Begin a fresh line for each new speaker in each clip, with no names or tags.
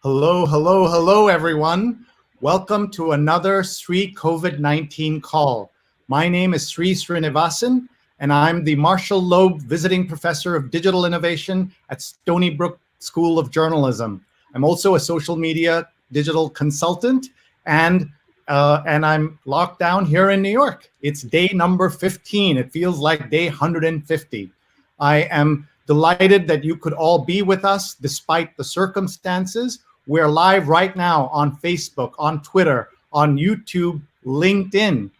Hello, hello, hello, everyone. Welcome to another Sree COVID-19 call. My name is Srenivasan, and I'm the Marshall Loeb Visiting Professor of Digital Innovation at Stony Brook School of Journalism. I'm also a social media digital consultant, and I'm locked down here in New York. It's day number 15. It feels like day 150. I am delighted that you could all be with us despite the circumstances. We're live right now on Facebook, on Twitter, on YouTube, LinkedIn.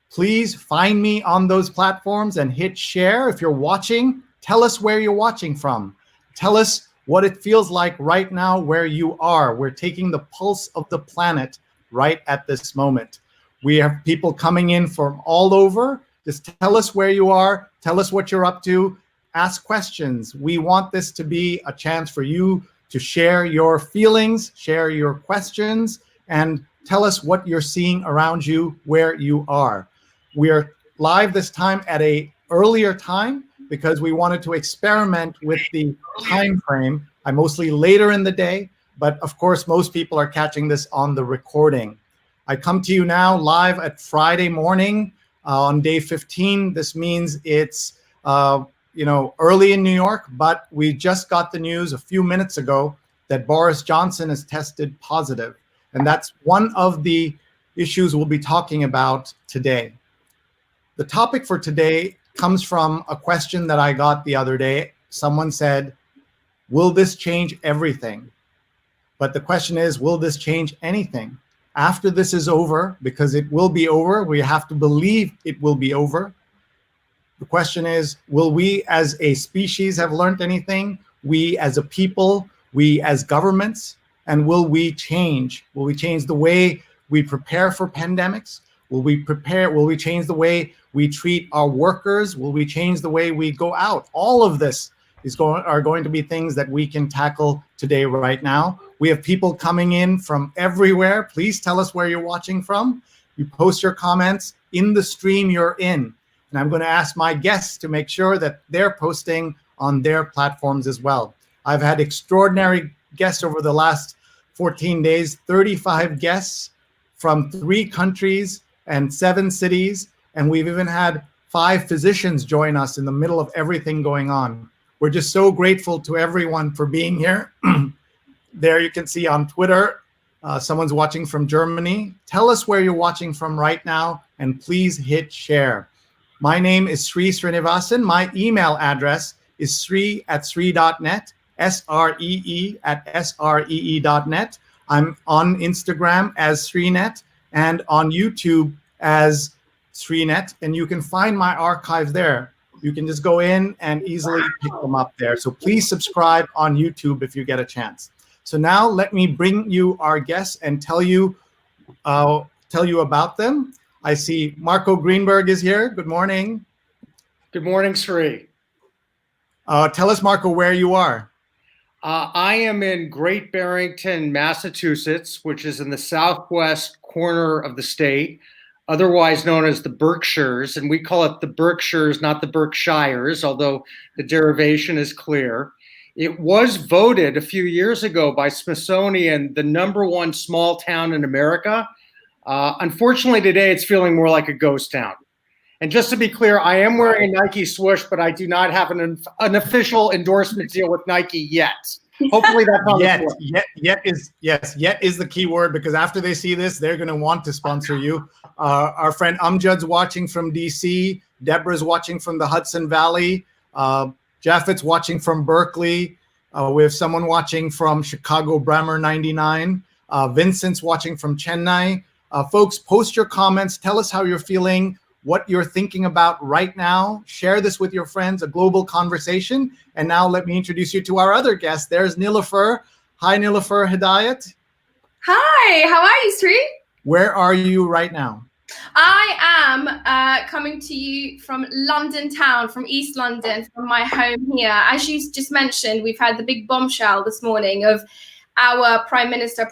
Please find me on those platforms and hit share. If you're watching, tell us where you're watching from. Tell us what it feels like right now where you are. We're taking the pulse of the planet right at this moment. We have people coming in from all over. Just tell us where you are. Tell us what you're up to. Ask questions. We want this to be a chance for you to share your feelings, share your questions, and tell us what you're seeing around you, where you are. We're live this time at an earlier time because we wanted to experiment with the time frame. I'm mostly later in the day, but of course, most people are catching this on the recording. I come to you now live at Friday morning on day 15. This means it's early in New York, but we just got the news a few minutes ago that Boris Johnson has tested positive. And that's one of the issues we'll be talking about today. The topic for today comes from a question that I got the other day. Someone said, will this change everything? But the question is, will this change anything? After this is over, because it will be over, we have to believe it will be over. The question is, will we as a species have learned anything? We as a people, we as governments, and will we change? Will we change the way we prepare for pandemics? Will we change the way we treat our workers? Will we change the way we go out? All of this are going to be things that we can tackle today, right now. We have people coming in from everywhere. Please tell us where you're watching from. You post your comments in the stream you're in. And I'm going to ask my guests to make sure that they're posting on their platforms as well. I've had extraordinary guests over the last 14 days, 35 guests from 3 countries and 7 cities. And we've even had 5 physicians join us in the middle of everything going on. We're just so grateful to everyone for being here. There you can see on Twitter, someone's watching from Germany. Tell us where you're watching from right now, and please hit share. My name is Srenivasan. My email address is sree@sree.net, SREE@SREE.net. I'm on Instagram as Sreenet and on YouTube as Sreenet, and you can find my archive there. You can just go in and easily pick them up there. So please subscribe on YouTube if you get a chance. So now let me bring you our guests and tell you about them. I see Marco Greenberg is here. Good morning.
Good morning, Sree.
Tell us, Marco, where you are.
I am in Great Barrington, Massachusetts, which is in the southwest corner of the state, otherwise known as the Berkshires. And we call it the Berkshires, not the Berkshires, although the derivation is clear. It was voted a few years ago by Smithsonian the #1 small town in America. Unfortunately, today it's feeling more like a ghost town. And just to be clear, I am wearing a Nike swoosh, but I do not have an official endorsement deal with Nike yet. Hopefully that's on the floor.
Yet is the key word, because after they see this, they're going to want to sponsor you. Our friend Amjad's watching from DC. Deborah's watching from the Hudson Valley. Japheth's watching from Berkeley. We have someone watching from Chicago, Bremer 99. Vincent's watching from Chennai. Folks, post your comments. Tell us how you're feeling, what you're thinking about right now. Share this with your friends, a global conversation. And now let me introduce you to our other guest. There's NELUFAR. Hi, NELUFAR Hedayat.
Hi, how are you, Sree?
Where are you right now?
I am coming to you from London town, from East London, from my home here. As you just mentioned, we've had the big bombshell this morning of our Prime Minister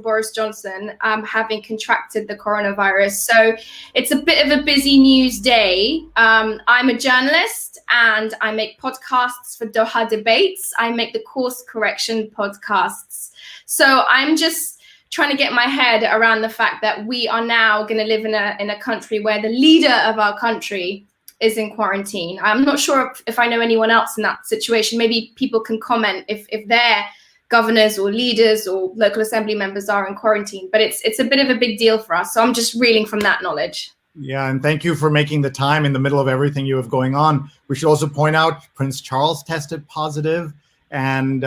Boris Johnson, having contracted the coronavirus. So it's a bit of a busy news day. I'm a journalist and I make podcasts for Doha Debates. I make the course correction podcasts. So I'm just trying to get my head around the fact that we are now going to live in a country where the leader of our country is in quarantine. I'm not sure if I know anyone else in that situation. Maybe people can comment if their governors or leaders or local assembly members are in quarantine, but it's a bit of a big deal for us. So I'm just reeling from that knowledge.
Yeah, and thank you for making the time in the middle of everything you have going on. We should also point out Prince Charles tested positive, and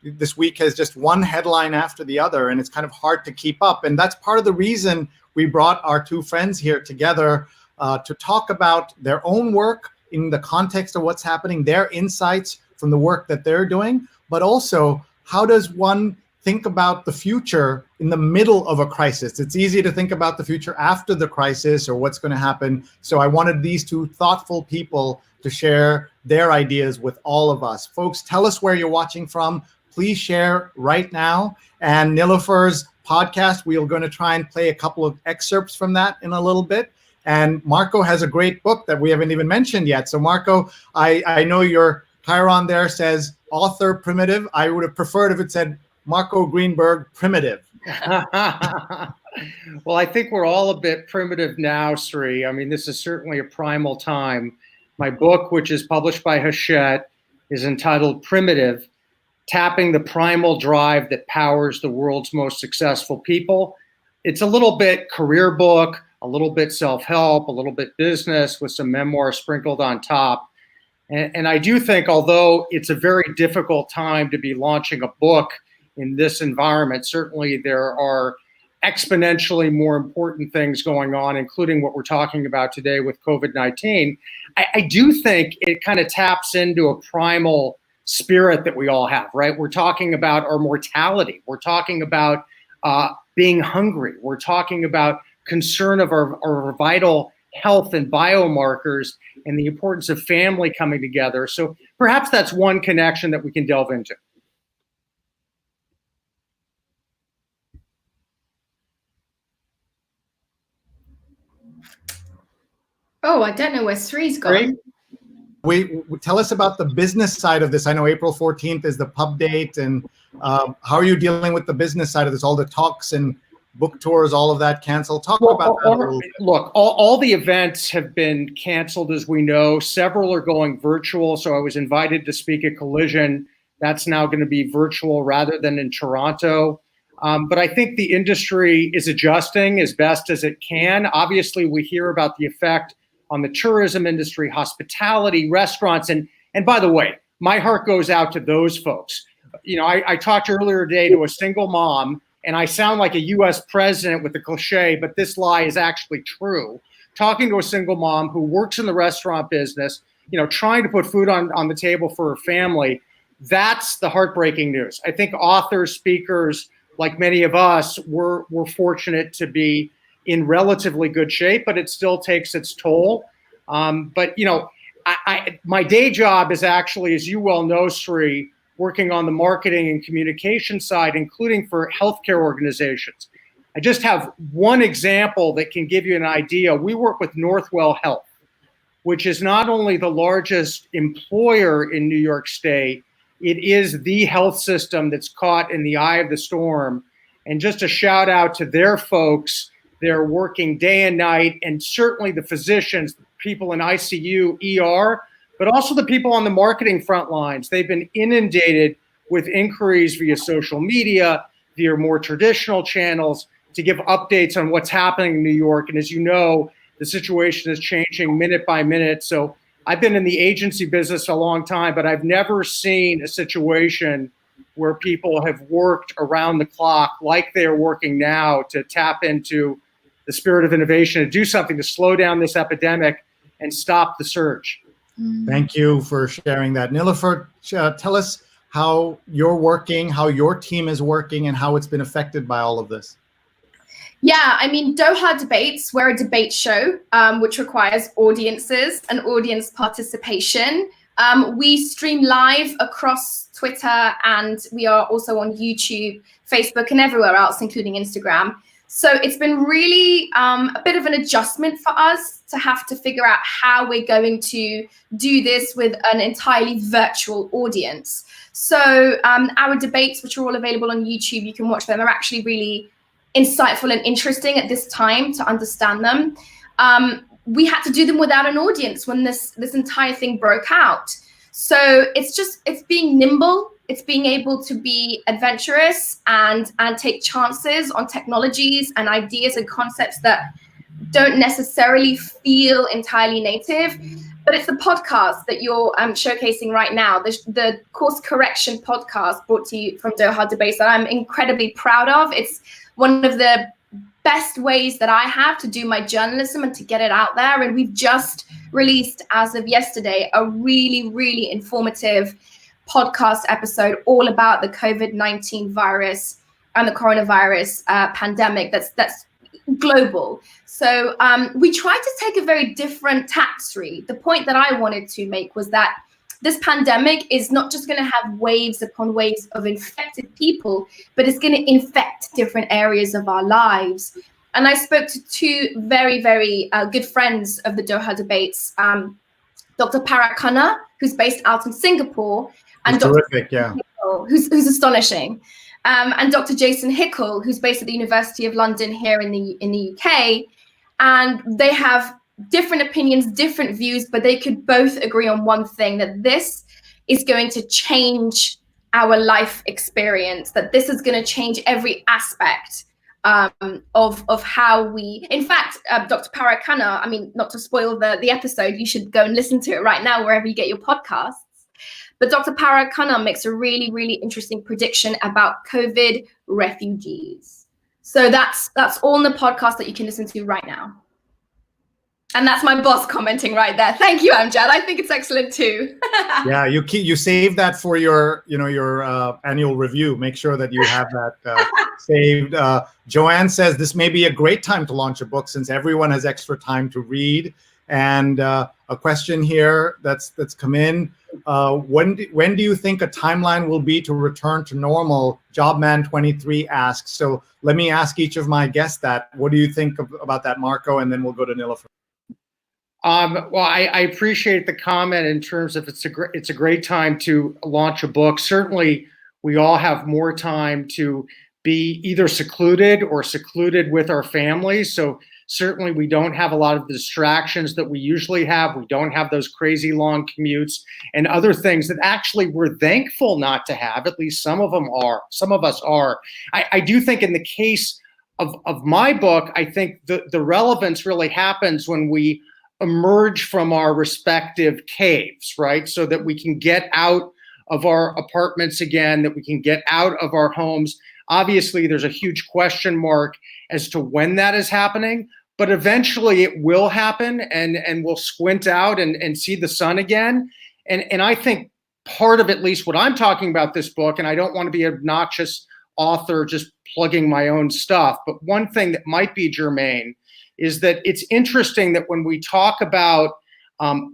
this week has just one headline after the other, and it's kind of hard to keep up. And that's part of the reason we brought our two friends here together to talk about their own work in the context of what's happening, their insights from the work that they're doing, but also how does one think about the future in the middle of a crisis? It's easy to think about the future after the crisis or what's going to happen. So I wanted these two thoughtful people to share their ideas with all of us. Folks, tell us where you're watching from. Please share right now. And NELUFAR's podcast, we are going to try and play a couple of excerpts from that in a little bit. And Marco has a great book that we haven't even mentioned yet. So Marco, I know your chyron there says author primitive. I would have preferred if it said Marco Greenberg primitive.
Well, I think we're all a bit primitive now, Sree. I mean, this is certainly a primal time. My book, which is published by Hedyat, is entitled Primitive: Tapping the Primal Drive That Powers the World's Most Successful People. It's a little bit career book, a little bit self-help, a little bit business with some memoir sprinkled on top. And I do think, although it's a very difficult time to be launching a book in this environment, certainly there are exponentially more important things going on, including what we're talking about today with COVID-19. I do think it kind of taps into a primal spirit that we all have, right? We're talking about our mortality. We're talking about being hungry. We're talking about concern of our vital health and biomarkers and the importance of family coming together. So perhaps that's one connection that we can delve into.
Oh, I don't know where Sree's gone.
We tell us about the business side of this. I know April 14th is the pub date, and how are you dealing with the business side of this? All the talks and book tours, all of that canceled. Talk about that a little bit.
Look, all the events have been canceled, as we know. Several are going virtual. So I was invited to speak at Collision. That's now going to be virtual rather than in Toronto. But I think the industry is adjusting as best as it can. Obviously, we hear about the effect on the tourism industry, hospitality, restaurants. And by the way, my heart goes out to those folks. You know, I talked earlier today to a single mom, and I sound like a US president with a cliche, but this lie is actually true. Talking to a single mom who works in the restaurant business, you know, trying to put food on the table for her family. That's the heartbreaking news. I think authors, speakers, like many of us, we're fortunate to be in relatively good shape, but it still takes its toll. But, you know, my day job is actually, as you well know, Sree, working on the marketing and communication side, including for healthcare organizations. I just have one example that can give you an idea. We work with Northwell Health, which is not only the largest employer in New York State, it is the health system that's caught in the eye of the storm. And just a shout out to their folks. They're working day and night, and certainly the physicians, people in ICU, ER, but also the people on the marketing front lines. They've been inundated with inquiries via social media, via more traditional channels to give updates on what's happening in New York. And as you know, the situation is changing minute by minute. So I've been in the agency business a long time, but I've never seen a situation where people have worked around the clock like they're working now to tap into the spirit of innovation, to do something to slow down this epidemic and stop the surge.
Thank you for sharing that. NELUFAR, tell us how you're working, how your team is working, and how it's been affected by all of this.
Yeah, I mean, Doha Debates, we're a debate show, which requires audiences and audience participation. We stream live across Twitter, and we are also on YouTube, Facebook, and everywhere else, including Instagram. So it's been really a bit of an adjustment for us to have to figure out how we're going to do this with an entirely virtual audience. So our debates, which are all available on YouTube, you can watch them, are actually really insightful and interesting at this time to understand them. We had to do them without an audience when this entire thing broke out. So it's being nimble. It's being able to be adventurous and take chances on technologies and ideas and concepts that don't necessarily feel entirely native. But it's the podcast that you're showcasing right now, the course correction podcast brought to you from Doha Debates that I'm incredibly proud of. It's one of the best ways that I have to do my journalism and to get it out there. And we've just released, as of yesterday, a really, really informative podcast episode all about the COVID-19 virus and the coronavirus pandemic that's global. So we tried to take a very different tack, Sree. The point that I wanted to make was that this pandemic is not just going to have waves upon waves of infected people, but it's going to infect different areas of our lives. And I spoke to two very, very good friends of the Doha Debates, Dr. Parag Khanna, who's based out in Singapore, and
terrific, yeah.
Hickle, who's astonishing, and Dr. Jason Hickle, who's based at the University of London here in the UK, and they have different opinions, different views, but they could both agree on one thing, that this is going to change our life experience, that this is going to change every aspect of how we, in fact, Dr. Parag Khanna, I mean, not to spoil the episode, you should go and listen to it right now, wherever you get your podcasts. But Dr. Parag Khanna makes a really, really interesting prediction about COVID refugees. So that's all in the podcast that you can listen to right now. And that's my boss commenting right there. Thank you, Amjad. I think it's excellent too.
Yeah, you save that for your annual review. Make sure that you have that saved. Joanne says this may be a great time to launch a book since everyone has extra time to read. And a question here that's come in: when do you think a timeline will be to return to normal? Jobman23 asks. So let me ask each of my guests that. What do you think about that, Marco? And then we'll go to NELUFAR.
Well, I appreciate the comment in terms of it's a great time to launch a book. Certainly, we all have more time to be either secluded or secluded with our families. So certainly, we don't have a lot of the distractions that we usually have. We don't have those crazy long commutes and other things that actually we're thankful not to have. At least some of them are. Some of us are. I do think in the case of my book, I think the relevance really happens when we emerge from our respective caves, right? So that we can get out of our apartments again, that we can get out of our homes. Obviously, there's a huge question mark as to when that is happening, but eventually it will happen, and we'll squint out and see the sun again. And I think part of at least what I'm talking about this book, and I don't want to be an obnoxious author just plugging my own stuff, but one thing that might be germane is that it's interesting that when we talk about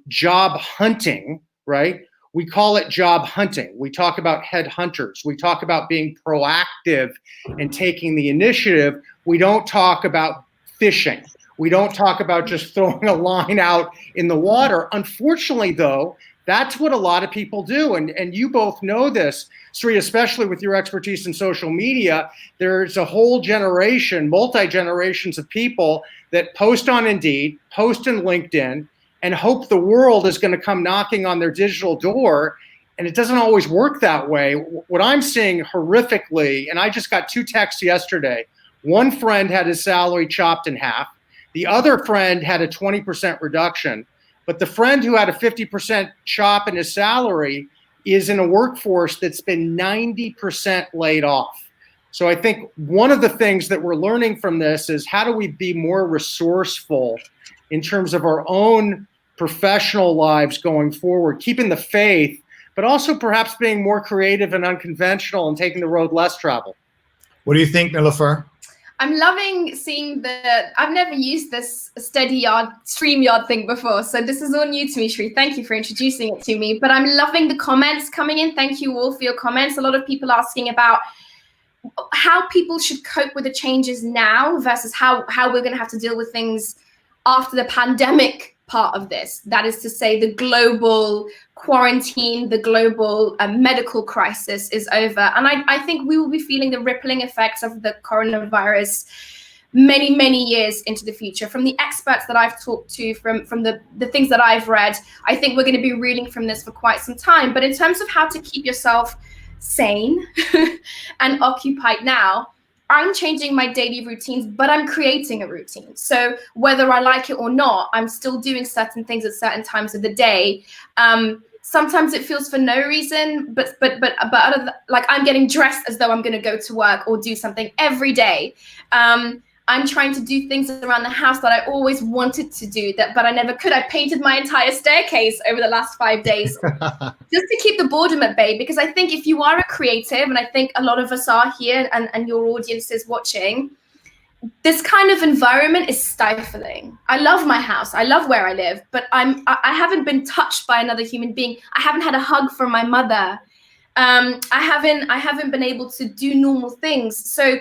job hunting, right? We call it job hunting. We talk about headhunters. We talk about being proactive and taking the initiative. We don't talk about fishing. We don't talk about just throwing a line out in the water. Unfortunately, though, that's what a lot of people do. And you both know this, Sree, especially with your expertise in social media. There's a whole generation, multi-generations of people that post on Indeed, post in LinkedIn, and hope the world is going to come knocking on their digital door. And it doesn't always work that way. What I'm seeing horrifically, and I just got 2 texts yesterday. One friend had his salary chopped in half. The other friend had a 20% reduction. But the friend who had a 50% chop in his salary is in a workforce that's been 90% laid off. So I think one of the things that we're learning from this is how do we be more resourceful in terms of our own professional lives going forward, keeping the faith, but also perhaps being more creative and unconventional and taking the road less traveled.
What do you think, NELUFAR?
I'm loving seeing I've never used this StreamYard thing before. So this is all new to me, Sree. Thank you for introducing it to me. But I'm loving the comments coming in. Thank you all for your comments. A lot of people asking about how people should cope with the changes now versus how we're going to have to deal with things after the pandemic part of this. That is to say, the global quarantine, the global medical crisis is over. And I think we will be feeling the rippling effects of the coronavirus many, many years into the future. From the experts that I've talked to, from the things that I've read, I think we're going to be reeling from this for quite some time. But in terms of how to keep yourself sane and occupied now, I'm changing my daily routines, but I'm creating a routine. So whether I like it or not, I'm still doing certain things at certain times of the day. Sometimes it feels for no reason, but like I'm getting dressed as though I'm going to go to work or do something every day. I'm trying to do things around the house that I always wanted to do, but I never could. I painted my entire staircase over the last 5 days just to keep the boredom at bay. Because I think if you are a creative, and I think a lot of us are here, and your audience is watching, this kind of environment is stifling. I love my house. I love where I live, but I haven't been touched by another human being. I haven't had a hug from my mother. I haven't been able to do normal things. So.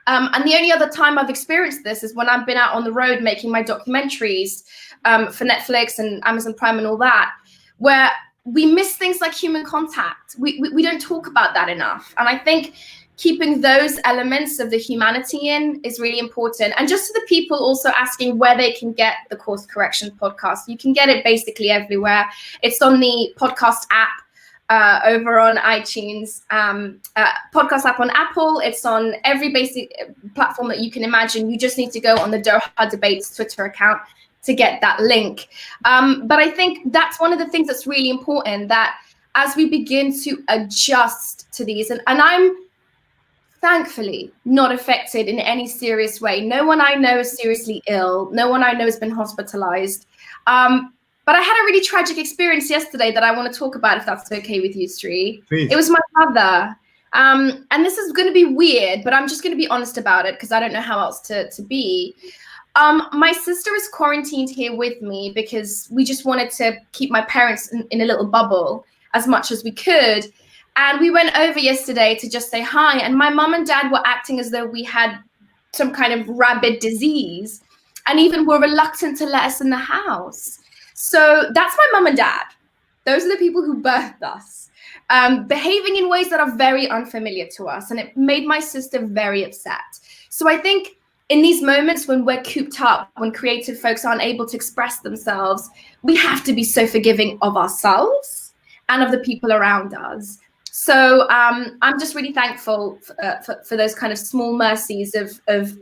And the only other time I've experienced this is when I've been out on the road making my documentaries for Netflix and Amazon Prime and all that, where we miss things like human contact. We don't talk about that enough. And I think keeping those elements of the humanity in is really important. And just to the people also asking where they can get the Course Correction podcast, you can get it basically everywhere. It's on the podcast app. Over on iTunes, podcast app on Apple. It's on every basic platform that you can imagine. You just need to go on the Doha Debates Twitter account to get that link. But I think that's one of the things that's really important, that as we begin to adjust to these, and I'm thankfully not affected in any serious way. No one I know is seriously ill. No one I know has been hospitalized. But I had a really tragic experience yesterday that I want to talk about, if that's okay with you, Sree.
Please.
It was my mother. And this is going to be weird, but I'm just going to be honest about it because I don't know how else to be. My sister is quarantined here with me because we just wanted to keep my parents in a little bubble as much as we could. And we went over yesterday to just say hi. And my mom and dad were acting as though we had some kind of rabid disease, and even were reluctant to let us in the house. So that's my mum and dad. Those are the people who birthed us, behaving in ways that are very unfamiliar to us. And it made my sister very upset. So I think in these moments when we're cooped up, when creative folks aren't able to express themselves, we have to be so forgiving of ourselves and of the people around us. So I'm just really thankful for those kind of small mercies of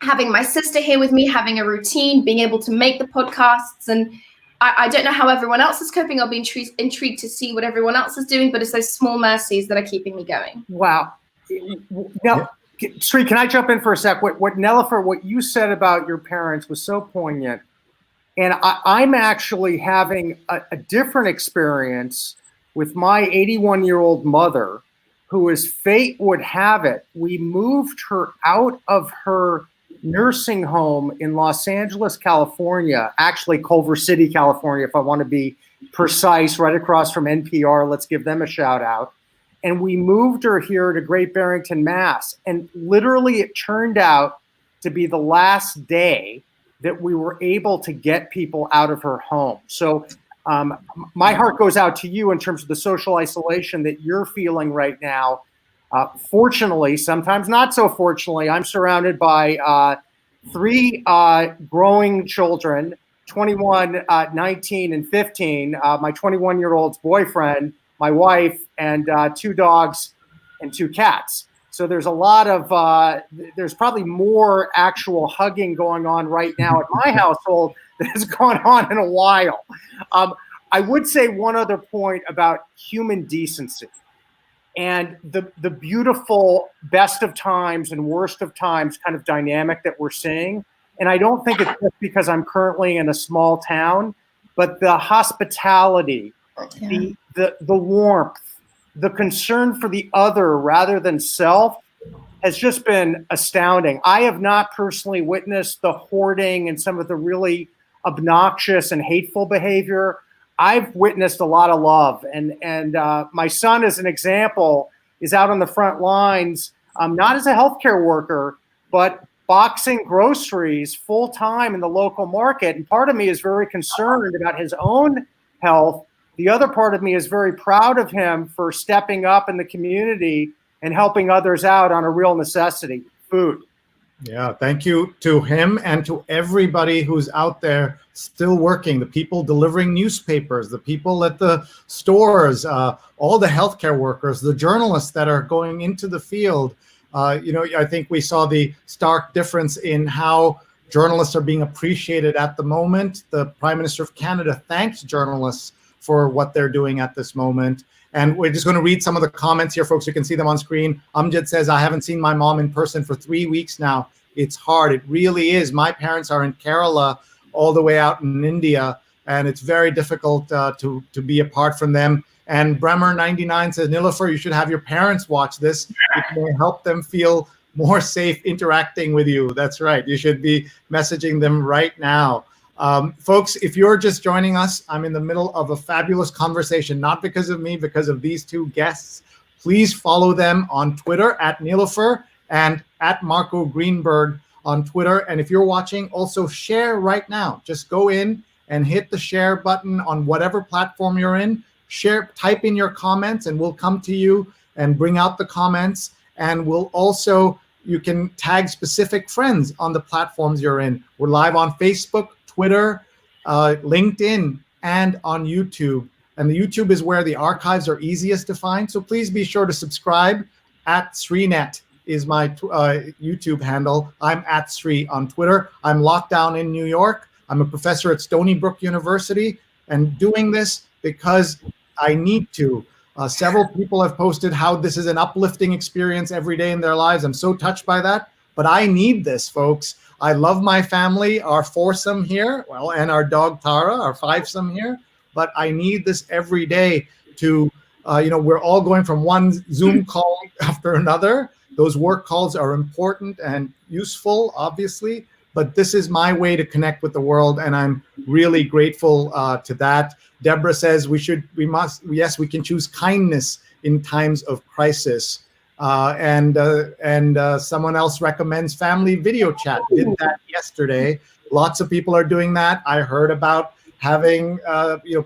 having my sister here with me, having a routine, being able to make the podcasts. And I don't know how everyone else is coping. I'll be intrigued to see what everyone else is doing, but it's those small mercies that are keeping me going.
Wow. Now, Sree, can I jump in for a sec? What NELUFAR, what you said about your parents was so poignant. And I'm actually having a different experience with my 81-year-old mother, who, as fate would have it, we moved her out of her nursing home in Los Angeles, California, actually Culver City, California, if I want to be precise, right across from NPR. Let's give them a shout out. And we moved her here to Great Barrington, Mass. And literally it turned out to be the last day that we were able to get people out of her home. So my heart goes out to you in terms of the social isolation that you're feeling right now. Fortunately, sometimes not so fortunately, I'm surrounded by 3 growing children, 21, 19, and 15, my 21-year-old's boyfriend, my wife, and 2 dogs and 2 cats. So there's a lot of, there's probably more actual hugging going on right now at my household than has gone on in a while. I would say one other point about human decency and the beautiful best of times and worst of times kind of dynamic that we're seeing. And I don't think it's just because I'm currently in a small town, but the hospitality, the warmth, the concern for the other rather than self has just been astounding. I have not personally witnessed the hoarding and some of the really obnoxious and hateful behavior. I've witnessed a lot of love, and my son, as an example, is out on the front lines, not as a healthcare worker, but boxing groceries full time in the local market. And part of me is very concerned about his own health. The other part of me is very proud of him for stepping up in the community and helping others out on a real necessity, food.
Yeah, thank you to him and to everybody who's out there still working, the people delivering newspapers, the people at the stores, all the healthcare workers, the journalists that are going into the field. I think we saw the stark difference in how journalists are being appreciated at the moment. The Prime Minister of Canada thanks journalists for what they're doing at this moment. And we're just going to read some of the comments here, folks. You can see them on screen. Amjad says, I haven't seen my mom in person for 3 weeks now. It's hard. It really is. My parents are in Kerala, all the way out in India, and it's very difficult to be apart from them. And Bremer99 says, Nilüfer, you should have your parents watch this. It may help them feel more safe interacting with you. That's right. You should be messaging them right now. Folks, if you're just joining us, I'm in the middle of a fabulous conversation, not because of me, because of these two guests. Please follow them on Twitter at Nilüfer and at Marco Greenberg on Twitter. And if you're watching, also share right now. Just go in and hit the share button on whatever platform you're in. Share, type in your comments, and we'll come to you and bring out the comments. And we'll also, you can tag specific friends on the platforms you're in. We're live on Facebook, Twitter, LinkedIn, and on YouTube. And the YouTube is where the archives are easiest to find. So please be sure to subscribe. At SreeNet is my YouTube handle. I'm at Sree on Twitter. I'm locked down in New York. I'm a professor at Stony Brook University and doing this because I need to. Several people have posted how this is an uplifting experience every day in their lives. I'm so touched by that, but I need this, folks. I love my family, our foursome here, well, and our dog Tara, our fivesome here, but I need this every day to, we're all going from one Zoom call after another. Those work calls are important and useful, obviously, but this is my way to connect with the world, and I'm really grateful to that. Deborah says we can choose kindness in times of crisis. And someone else recommends family video chat. Did that yesterday. Lots of people are doing that. I heard about having,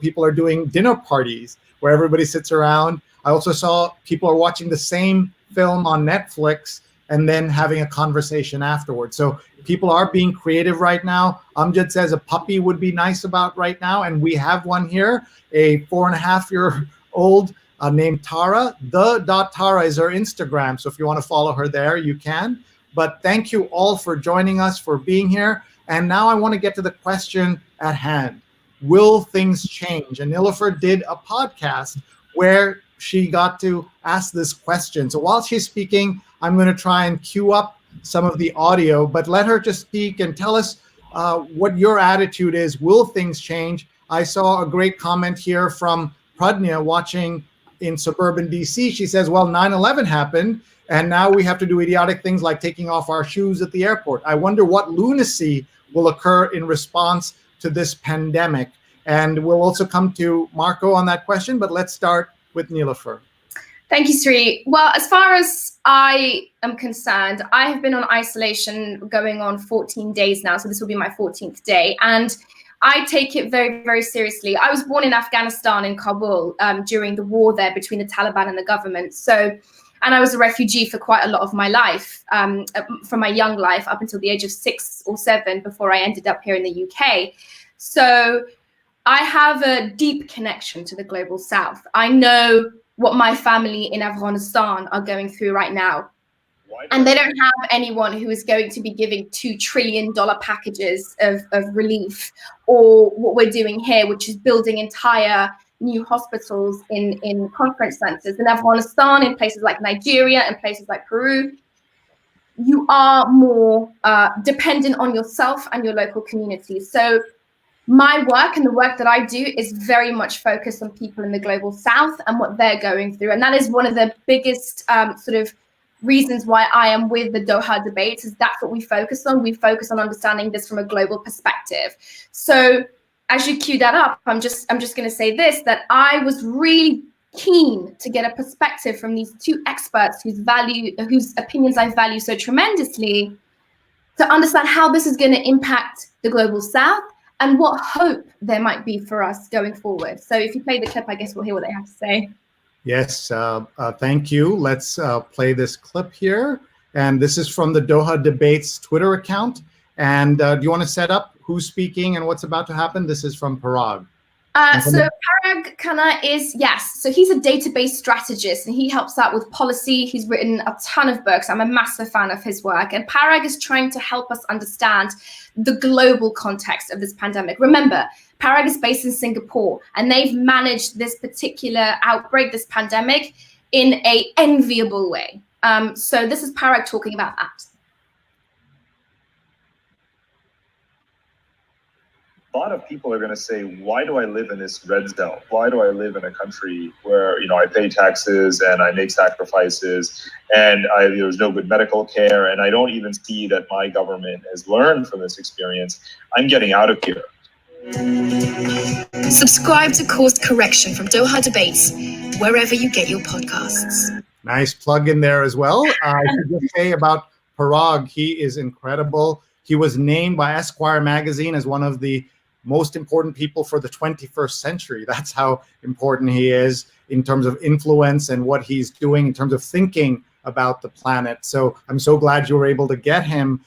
people are doing dinner parties where everybody sits around. I also saw people are watching the same film on Netflix and then having a conversation afterwards. So people are being creative right now. Amjad says a puppy would be nice about right now. And we have one here, a 4.5-year-old named Tara. The.Tara is her Instagram. So if you want to follow her there, you can. But thank you all for joining us, for being here. And now I want to get to the question at hand. Will things change? And Nilüfer did a podcast where she got to ask this question. So while she's speaking, I'm going to try and cue up some of the audio, but let her just speak and tell us what your attitude is. Will things change? I saw a great comment here from Pradnya watching in suburban DC. She says, well, 9/11 happened, and now we have to do idiotic things like taking off our shoes at the airport. I wonder what lunacy will occur in response to this pandemic. And we'll also come to Marco on that question, but let's start with Nilüfer.
Thank you, Sree. Well, as far as I am concerned, I have been on isolation going on 14 days now. So this will be my 14th day. And I take it very, very seriously. I was born in Afghanistan, in Kabul, during the war there between the Taliban and the government. And I was a refugee for quite a lot of my life, from my young life up until the age of 6 or 7 before I ended up here in the UK. So I have a deep connection to the global South. I know what my family in Afghanistan are going through right now. And they don't have anyone who is going to be giving $2 trillion packages of relief, or what we're doing here, which is building entire new hospitals in conference centers in Afghanistan, in places like Nigeria, and places like Peru. You are more dependent on yourself and your local community. So my work and the work that I do is very much focused on people in the global South and what they're going through. And that is one of the biggest sort of reasons why I am with the Doha debates is that's what we focus on. We focus on understanding this from a global perspective. So as you cue that up, I'm just going to say this, that I was really keen to get a perspective from these two experts whose opinions I value so tremendously, to understand how this is going to impact the global South and what hope there might be for us going forward. So if you play the clip, I guess we'll hear what they have to say.
Yes, thank you. Let's play this clip here. And this is from the Doha Debates Twitter account. And do you want to set up who's speaking and what's about to happen? This is from Parag.
So Parag Khanna is, so he's a database strategist and he helps out with policy. He's written a ton of books. I'm a massive fan of his work. And Parag is trying to help us understand the global context of this pandemic. Remember, Parag is based in Singapore and they've managed this particular outbreak, this pandemic, in an enviable way. So this is Parag talking about that.
A lot of people are going to say, why do I live in this red zone? Why do I live in a country where, I pay taxes and I make sacrifices and there's no good medical care and I don't even see that my government has learned from this experience? I'm getting out of here.
Subscribe to Course Correction from Doha Debates, wherever you get your podcasts.
Nice plug in there as well. I should just say about Parag, he is incredible. He was named by Esquire magazine as one of the most important people for the 21st century. That's how important he is in terms of influence and what he's doing in terms of thinking about the planet. So I'm so glad you were able to get him.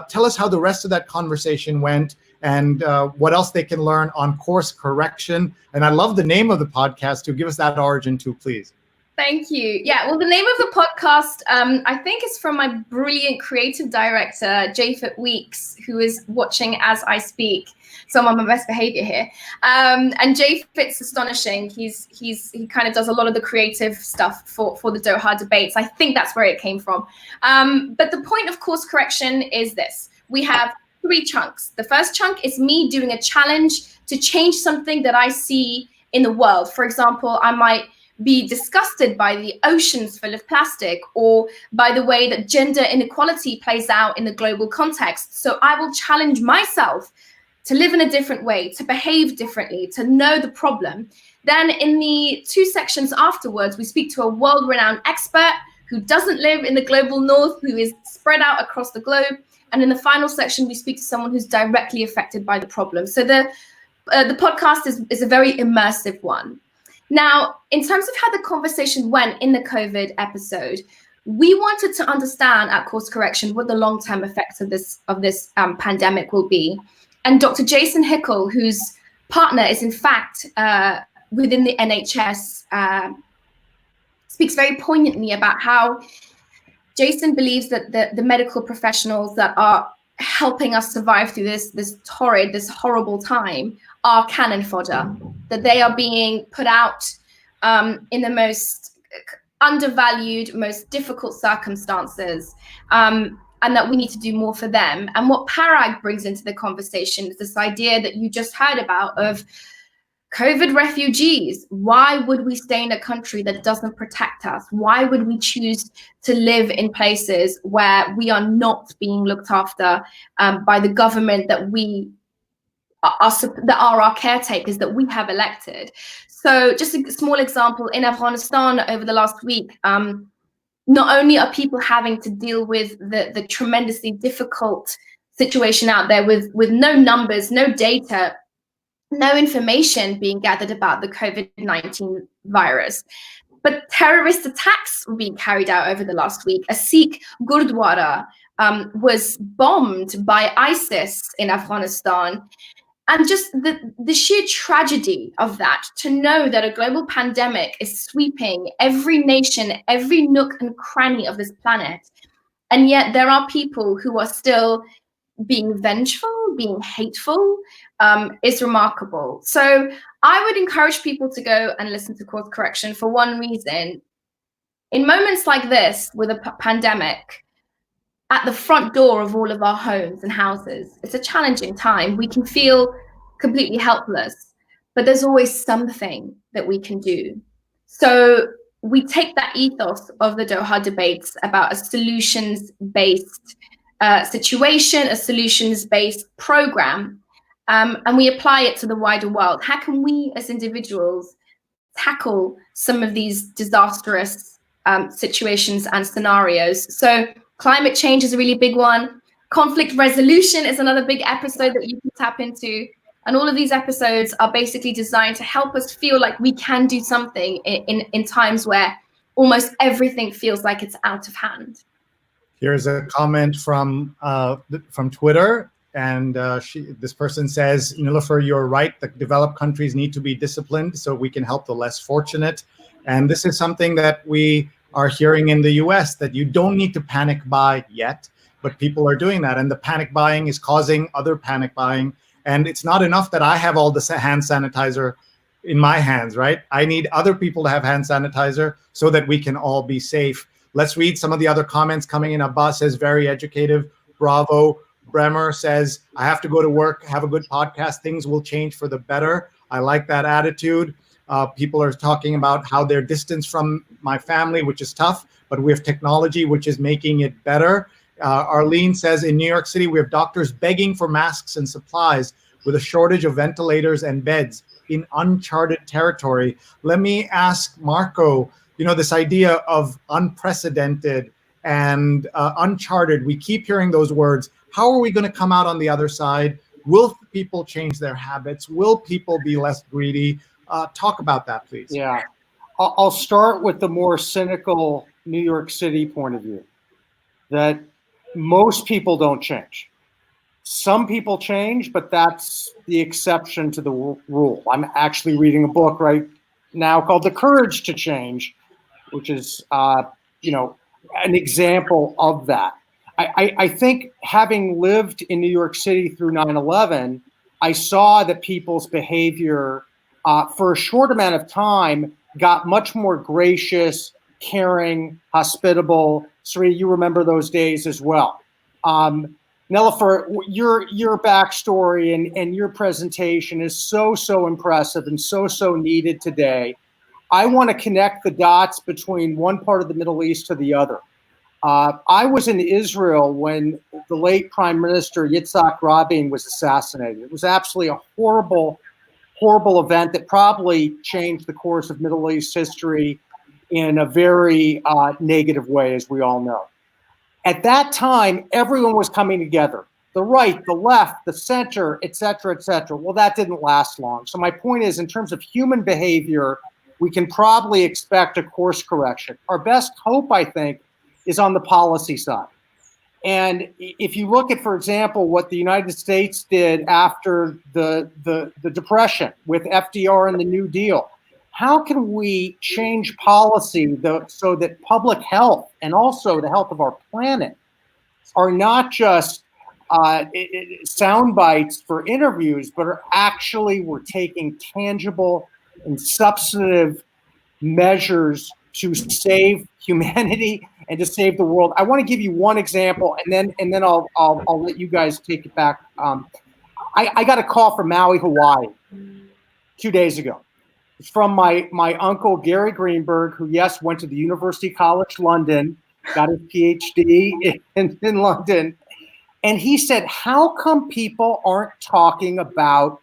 Tell us how the rest of that conversation went and what else they can learn on Course Correction. And I love the name of the podcast too. Give us that origin too, please.
Thank you. Yeah, well, the name of the podcast, I think is from my brilliant creative director, Japhet Weeks, who is watching as I speak. So I'm on my best behavior here. And Japhet's astonishing. He kind of does a lot of the creative stuff for the Doha debates. I think that's where it came from. But the point of Course Correction is this. We have 3 chunks. The first chunk is me doing a challenge to change something that I see in the world. For example, I might be disgusted by the oceans full of plastic or by the way that gender inequality plays out in the global context. So I will challenge myself to live in a different way, to behave differently, to know the problem. Then in the 2 sections afterwards, we speak to a world-renowned expert who doesn't live in the global north, who is spread out across the globe. And in the final section, we speak to someone who's directly affected by the problem. So the podcast is a very immersive one. Now, in terms of how the conversation went in the COVID episode, we wanted to understand at Course Correction what the long-term effects of this pandemic will be. And Dr. Jason Hickel, whose partner is in fact within the NHS, speaks very poignantly about how Jason believes that the medical professionals that are helping us survive through this horrible time are cannon fodder, that they are being put out in the most undervalued, most difficult circumstances, and that we need to do more for them. And what Parag brings into the conversation is this idea that you just heard about of COVID refugees. Why would we stay in a country that doesn't protect us? Why would we choose to live in places where we are not being looked after by the government that are our caretakers, that we have elected? So just a small example, in Afghanistan over the last week, not only are people having to deal with the tremendously difficult situation out there with no numbers, no data, no information being gathered about the COVID-19 virus, but terrorist attacks were being carried out over the last week. A Sikh Gurdwara was bombed by ISIS in Afghanistan. And just the sheer tragedy of that, to know that a global pandemic is sweeping every nation, every nook and cranny of this planet. And yet there are people who are still being vengeful, being hateful, is remarkable. So I would encourage people to go and listen to Course Correction for one reason. In moments like this, with a pandemic at the front door of all of our homes and houses, it's a challenging time. We can feel completely helpless, but there's always something that we can do. So we take that ethos of the Doha debates about a solutions-based situation, a solutions-based program, and we apply it to the wider world. How can we as individuals tackle some of these disastrous situations and scenarios? So climate change is a really big one. Conflict resolution is another big episode that you can tap into. And all of these episodes are basically designed to help us feel like we can do something in times where almost everything feels like it's out of hand.
Here's a comment from Twitter, and this person says, "NELUFAR, you're right. The developed countries need to be disciplined so we can help the less fortunate." And this is something that we are hearing in the US, that you don't need to panic buy yet, but people are doing that. And the panic buying is causing other panic buying. And it's not enough that I have all the hand sanitizer in my hands, right? I need other people to have hand sanitizer so that we can all be safe. Let's read some of the other comments coming in. Abbas says, very educative, bravo. Bremer says, I have to go to work, have a good podcast. Things will change for the better. I like that attitude. People are talking about how they're distanced from my family, which is tough, but we have technology which is making it better. Arlene says, in New York City, we have doctors begging for masks and supplies with a shortage of ventilators and beds in uncharted territory. Let me ask Marco, this idea of unprecedented and uncharted, we keep hearing those words. How are we going to come out on the other side? Will people change their habits? Will people be less greedy? Talk about that, please.
Yeah, I'll start with the more cynical New York City point of view, that most people don't change. Some people change, but that's the exception to the rule. I'm actually reading a book right now called The Courage to Change, which is, an example of that. I think having lived in New York City through 9/11, I saw that people's behavior for a short amount of time got much more gracious, caring, hospitable. Sree, you remember those days as well. NELUFAR, your backstory and your presentation is so impressive and so needed today. I want to connect the dots between one part of the Middle East to the other. I was in Israel when the late Prime Minister Yitzhak Rabin was assassinated. It was absolutely a horrible event that probably changed the course of Middle East history in a very negative way, as we all know. At that time, everyone was coming together. The right, the left, the center, et cetera, et cetera. Well, that didn't last long. So my point is, in terms of human behavior, we can probably expect a course correction. Our best hope, I think, is on the policy side. And if you look at, for example, what the United States did after the Depression with FDR and the New Deal, how can we change policy so that public health and also the health of our planet are not just sound bites for interviews, but are actually, we're taking tangible and substantive measures to save humanity and to save the world. I want to give you one example, and then I'll let you guys take it back. I got a call from Maui, Hawaii, 2 days ago. It's from my uncle Gary Greenberg, who went to the University College London, got his PhD in London, and he said, "How come people aren't talking about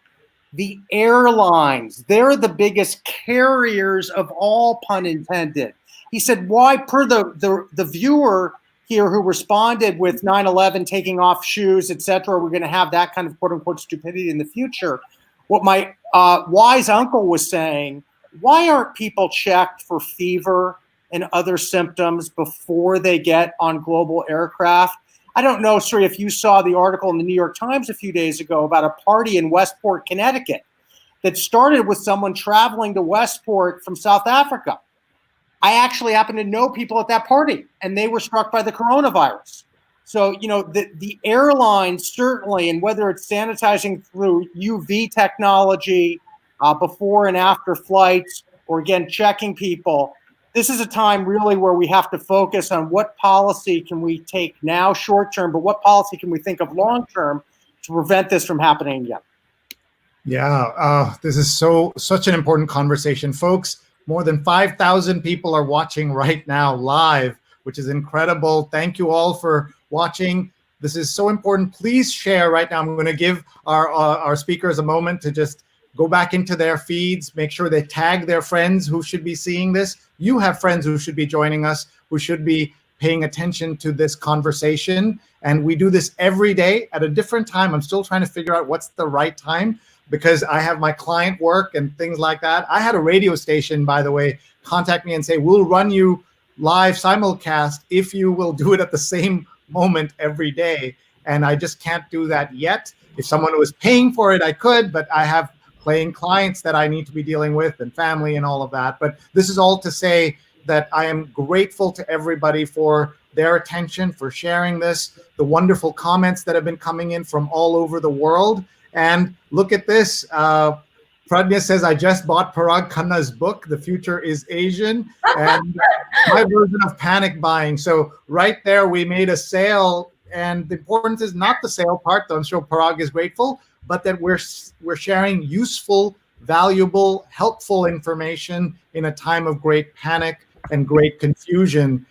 the airlines? They're the biggest carriers of all, pun intended." He said, "Why?" Per the viewer here who responded with 9/11 taking off shoes, etc., we're going to have that kind of quote unquote stupidity in the future. What my wise uncle was saying, why aren't people checked for fever and other symptoms before they get on global aircraft? I don't know, Sree, if you saw the article in the New York Times a few days ago about a party in Westport, Connecticut, that started with someone traveling to Westport from South Africa. I actually happen to know people at that party, and they were struck by the coronavirus. So, the airlines certainly, and whether it's sanitizing through UV technology before and after flights, or again, checking people, this is a time really where we have to focus on what policy can we take now short term, but what policy can we think of long term to prevent this from happening again?
Yeah, this is such an important conversation. Folks, More than 5,000 people are watching right now live, which is incredible. Thank you all for watching. This is so important. Please share right now. I'm going to give our speakers a moment to just go back into their feeds, make sure they tag their friends who should be seeing this. You have friends who should be joining us, who should be paying attention to this conversation. And we do this every day at a different time. I'm still trying to figure out what's the right time because I have my client work and things like that. I had a radio station, by the way, contact me and say, we'll run you live simulcast if you will do it at the same moment every day. And I just can't do that yet. If someone was paying for it, I could, but I have paying clients that I need to be dealing with and family and all of that. But this is all to say that I am grateful to everybody for their attention, for sharing this, the wonderful comments that have been coming in from all over the world. And look at this. Pradnya says, I just bought Parag Khanna's book, The Future is Asian, and my version of panic buying. So right there, we made a sale. And the importance is not the sale part, though I'm sure Parag is grateful, but that we're sharing useful, valuable, helpful information in a time of great panic and great confusion.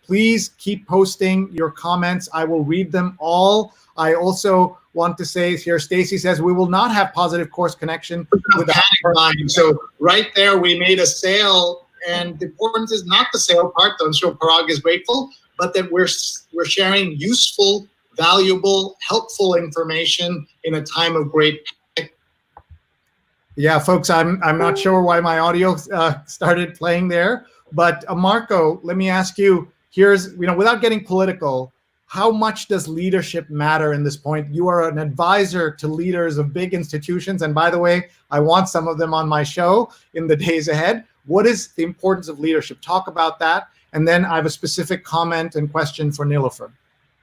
Please keep posting your comments. I will read them all. I also want to say here, Stacy says, we will not have positive course connection with panic buying. So right there, we made a sale, and the importance is not the sale part, though I'm sure Parag is grateful, but that we're sharing useful, valuable, helpful information in a time of great panic. Yeah, folks, I'm not sure why my audio started playing there, but Marco, let me ask you, here's, without getting political, how much does leadership matter in this point? You are an advisor to leaders of big institutions. And by the way, I want some of them on my show in the days ahead. What is the importance of leadership? Talk about that. And then I have a specific comment and question for Nilufar.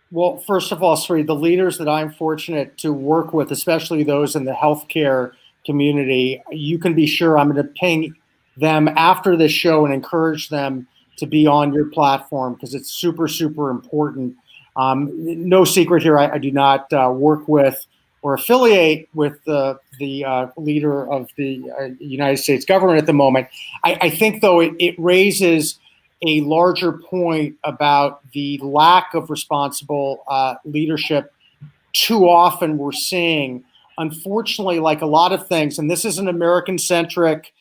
Well, first of all, Sree, the leaders that I'm fortunate to work with, especially those in the healthcare community, you can be sure I'm going to ping them after this show and encourage them to be on your platform because it's super, super important. No secret here, I do not work with or affiliate with the leader of the United States government at the moment. I think, though, it raises a larger point about the lack of responsible leadership. Too often we're seeing, unfortunately, like a lot of things, and this is an American-centric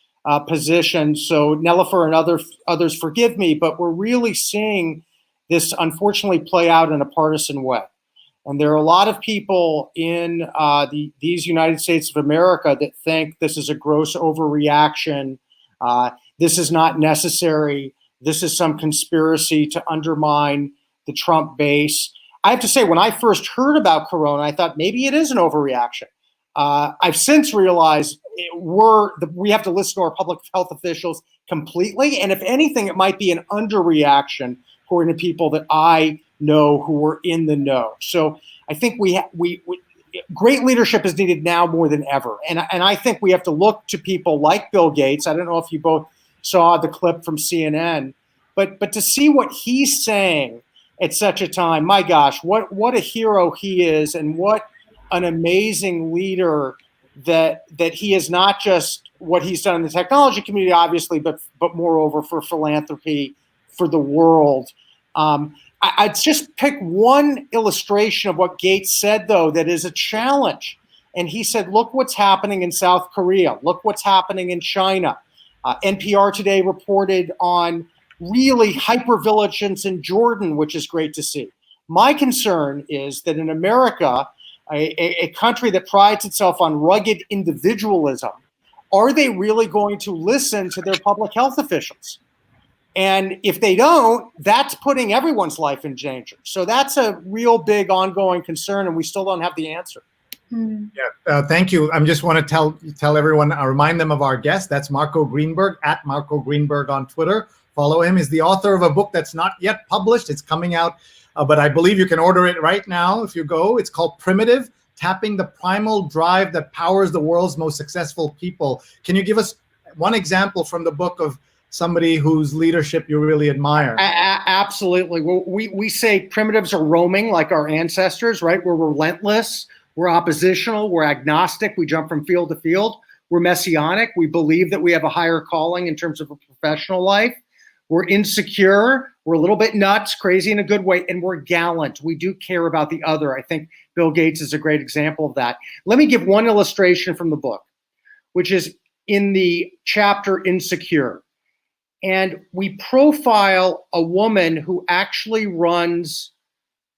position, so NELUFAR and others forgive me, but we're really seeing this unfortunately play out in a partisan way. And there are a lot of people in these United States of America that think this is a gross overreaction, this is not necessary, this is some conspiracy to undermine the Trump base. I have to say, when I first heard about Corona, I thought maybe it is an overreaction. I've since realized we have to listen to our public health officials completely. And if anything, it might be an underreaction according to people that I know who are in the know. So I think great leadership is needed now more than ever. And I think we have to look to people like Bill Gates. I don't know if you both saw the clip from CNN, but to see what he's saying at such a time, my gosh, what a hero he is, and what an amazing leader that he is, not just what he's done in the technology community, obviously, but moreover for philanthropy, for the world. I'd just pick one illustration of what Gates said, though, that is a challenge. And he said, look what's happening in South Korea. Look what's happening in China. NPR today reported on really hypervigilance in Jordan, which is great to see. My concern is that in America, a country that prides itself on rugged individualism, are they really going to listen to their public health officials? And if they don't, that's putting everyone's life in danger. So that's a real big ongoing concern, and we still don't have the answer.
Yeah, thank you. I just want to tell everyone, remind them of our guest. That's Marco Greenberg, at Marco Greenberg on Twitter. Follow him. He's the author of a book that's not yet published. It's coming out, but I believe you can order it right now if you go. It's called Primitive, Tapping the Primal Drive That Powers the World's Most Successful People. Can you give us one example from the book of somebody whose leadership you really admire?
Absolutely. Well, we say primitives are roaming like our ancestors, right? We're relentless, we're oppositional, we're agnostic, we jump from field to field. We're messianic. We believe that we have a higher calling in terms of a professional life. We're insecure. We're a little bit nuts, crazy in a good way, and we're gallant. We do care about the other. I think Bill Gates is a great example of that. Let me give one illustration from the book, which is in the chapter Insecure. And we profile a woman who actually runs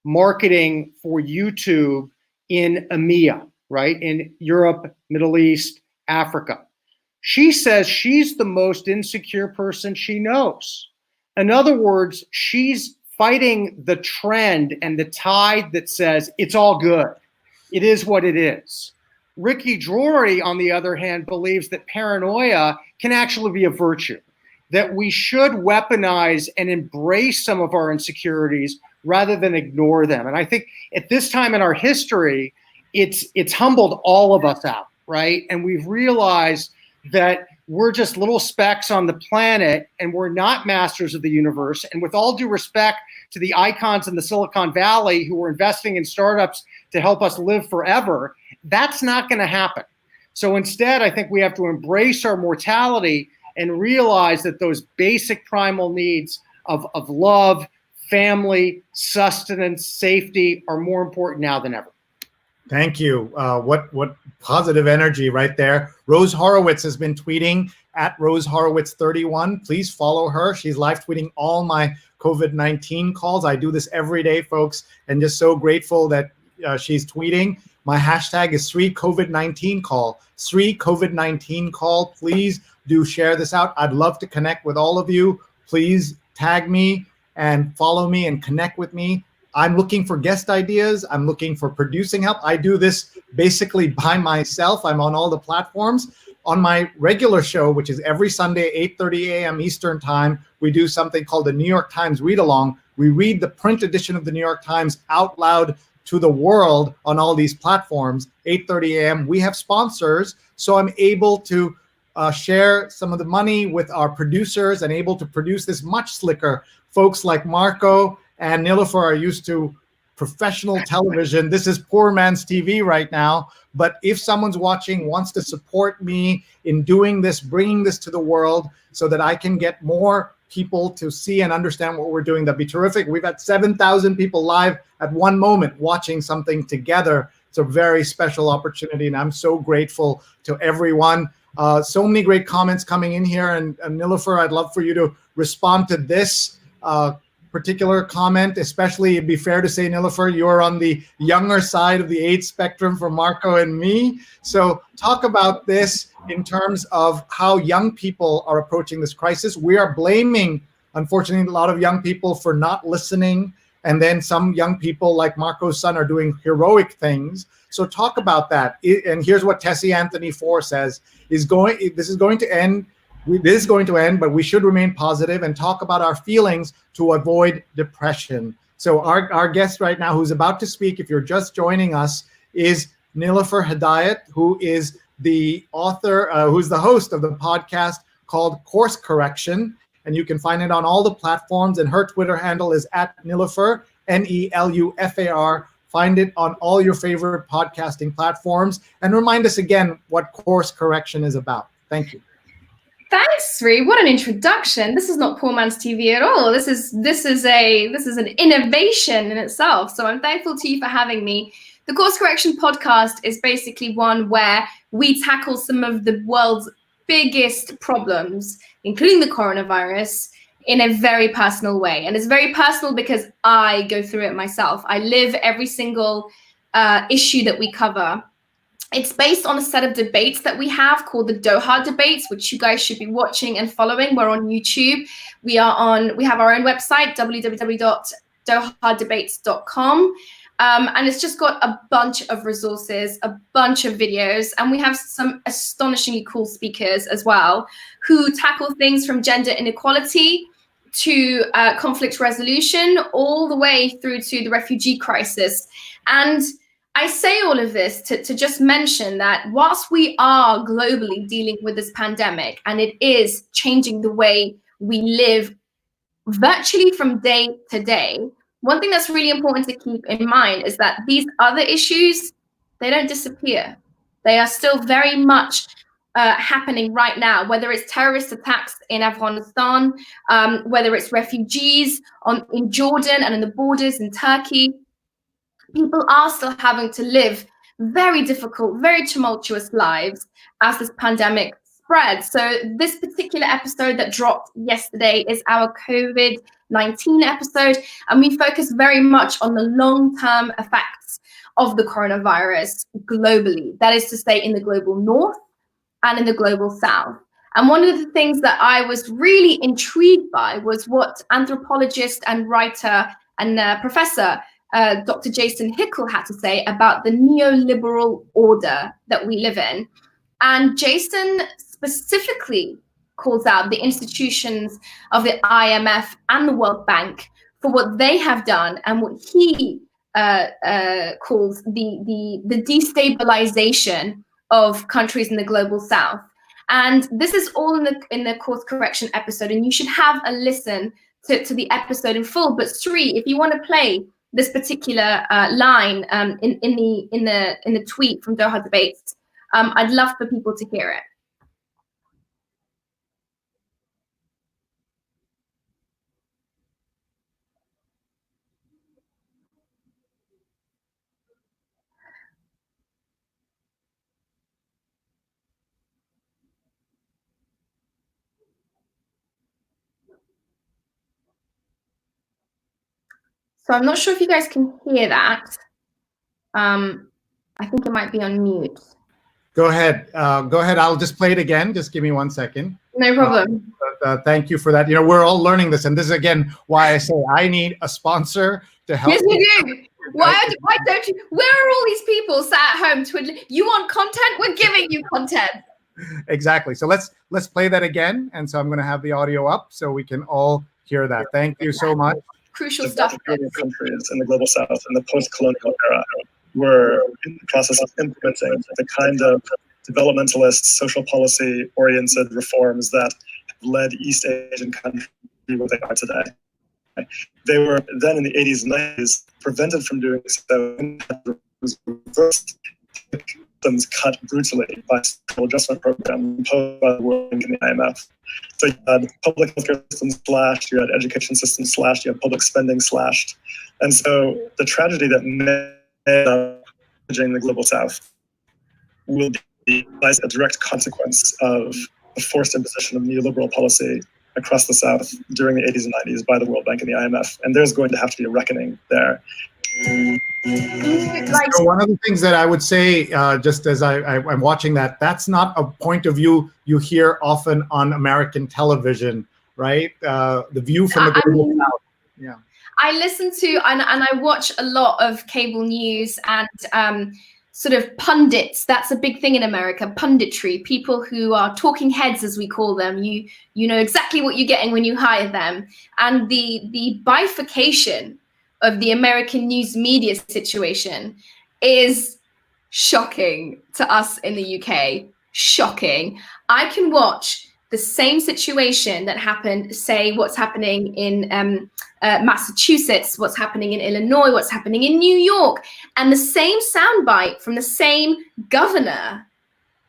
marketing for YouTube in EMEA, right? In Europe, Middle East, Africa. She says she's the most insecure person she knows. In other words, she's fighting the trend and the tide that says it's all good. It is what it is. Ricky Drury, on the other hand, believes that paranoia can actually be a virtue, that we should weaponize and embrace some of our insecurities rather than ignore them. And I think at this time in our history, it's humbled all of us out, right? And we've realized that we're just little specks on the planet and we're not masters of the universe. And with all due respect to the icons in the Silicon Valley who are investing in startups to help us live forever, that's not going to happen. So instead, I think we have to embrace our mortality and realize that those basic primal needs of love, family, sustenance, safety are more important now than ever.
Thank you. What positive energy right there. Rose Horowitz has been tweeting at Rose Horowitz 31. Please follow her. She's live tweeting all my COVID-19 calls. I do this every day, folks, and just so grateful that she's tweeting. My hashtag is Sree COVID-19 call. Sree COVID-19 call. Please do share this out. I'd love to connect with all of you. Please tag me and follow me and connect with me. I'm looking for guest ideas. I'm looking for producing help. I do this basically by myself. I'm on all the platforms. On my regular show, which is every Sunday, 8:30 a.m. Eastern time, we do something called the New York Times Read Along. We read the print edition of the New York Times out loud to the world on all these platforms, 8:30 a.m. We have sponsors, so I'm able to share some of the money with our producers and able to produce this much slicker. Folks like Marco and NELUFAR are used to professional television. This is poor man's TV right now. But if someone's watching, wants to support me in doing this, bringing this to the world so that I can get more people to see and understand what we're doing, that'd be terrific. We've had 7,000 people live at one moment watching something together. It's a very special opportunity, and I'm so grateful to everyone. So many great comments coming in here, and NELUFAR, I'd love for you to respond to this particular comment, especially. It'd be fair to say, NELUFAR, you're on the younger side of the age spectrum for Marco and me. So talk about this in terms of how young people are approaching this crisis. We are blaming, unfortunately, a lot of young people for not listening. And then some young people like Marco's son are doing heroic things. So talk about that. And here's what Tessie Anthony 4 says, this is going to end, but we should remain positive and talk about our feelings to avoid depression. So our guest right now who's about to speak, if you're just joining us, is NELUFAR Hedayat, who is the author, who's the host of the podcast called Course Correction. And you can find it on all the platforms. And her Twitter handle is @NELUFAR, NELUFAR. Find it on all your favorite podcasting platforms. And remind us again what Course Correction is about. Thank you.
Thanks, Sree. What an introduction. This is not poor man's TV at all. This is an innovation in itself. So I'm thankful to you for having me. The Course Correction podcast is basically one where we tackle some of the world's biggest problems, including the coronavirus, in a very personal way. And it's very personal because I go through it myself. I live every single issue that we cover. It's based on a set of debates that we have called the Doha debates, which you guys should be watching and following. We're on YouTube. We have our own website, www.dohadebates.com. And it's just got a bunch of resources, a bunch of videos, and we have some astonishingly cool speakers as well who tackle things from gender inequality to conflict resolution, all the way through to the refugee crisis. And I say all of this to just mention that whilst we are globally dealing with this pandemic, and it is changing the way we live virtually from day to day, one thing that's really important to keep in mind is that these other issues, they don't disappear. They are still very much happening right now, whether it's terrorist attacks in Afghanistan, whether it's refugees in Jordan and in the borders in Turkey. People are still having to live very difficult, very tumultuous lives as this pandemic spreads. So this particular episode that dropped yesterday is our COVID-19 episode, and we focus very much on the long-term effects of the coronavirus globally. That is to say, in the global north and in the global south. And one of the things that I was really intrigued by was what anthropologist and writer and professor Dr. Jason Hickel had to say about the neoliberal order that we live in. And Jason specifically calls out the institutions of the IMF and the World Bank for what they have done and what he calls the destabilization of countries in the global south. And this is all in the course correction episode, and you should have a listen to the episode in full. But Sree, if you want to play this particular line in the tweet from Doha Debates, I'd love for people to hear it. So I'm not sure if you guys can hear that. I think it might be on mute.
Go ahead. I'll just play it again. Just give me 1 second.
No problem.
Thank you for that. You know, we're all learning this, and this is again why I say I need a sponsor to help.
Yes, you do. Why don't you? Where are all these people sat at home twiddling? You want content? We're giving you content.
Exactly. So let's play that again. And so I'm going to have the audio up so we can all hear that. Thank you so much.
Crucial stuff.
Countries in the global south in the post-colonial era were in the process of implementing the kind of developmentalist, social policy-oriented reforms that led East Asian countries to what they are today. They were then in the 80s and 90s prevented from doing so, and was reversed. Systems cut brutally by social adjustment program imposed by the World Bank and the IMF. So you had public healthcare systems slashed, you had education systems slashed, you had public spending slashed. And so the tragedy that made up the global south will be as a direct consequence of the forced imposition of neoliberal policy across the south during the 80s and 90s by the World Bank and the IMF. And there's going to have to be a reckoning there.
So one of the things that I would say, just as I'm watching that, that's not a point of view you hear often on American television, right? The view from the global south. Yeah.
I listen to and I watch a lot of cable news and sort of pundits. That's a big thing in America, punditry, people who are talking heads, as we call them. You know exactly what you're getting when you hire them. And the bifurcation of the American news media situation is shocking to us in the UK. Shocking. I can watch the same situation that happened, say what's happening in Massachusetts, what's happening in Illinois, what's happening in New York, and the same soundbite from the same governor.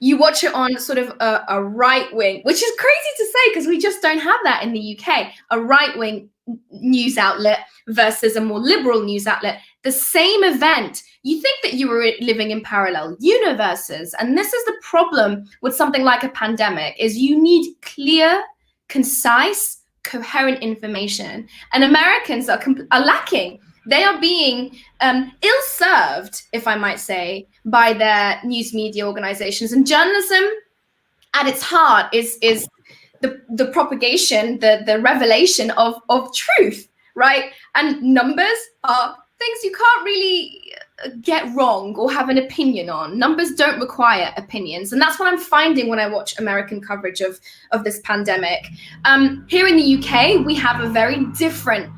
You watch it on sort of a right wing, which is crazy to say because we just don't have that in the UK, a right wing news outlet versus a more liberal news outlet. The same event, you think that you were living in parallel universes. And this is the problem with something like a pandemic, is you need clear, concise, coherent information. And Americans are lacking. They are being ill-served, if I might say, by their news media organizations. And journalism, at its heart, is the propagation, the revelation of truth, right? And numbers are things you can't really get wrong or have an opinion on. Numbers don't require opinions. And that's what I'm finding when I watch American coverage of this pandemic. Here in the UK, we have a very different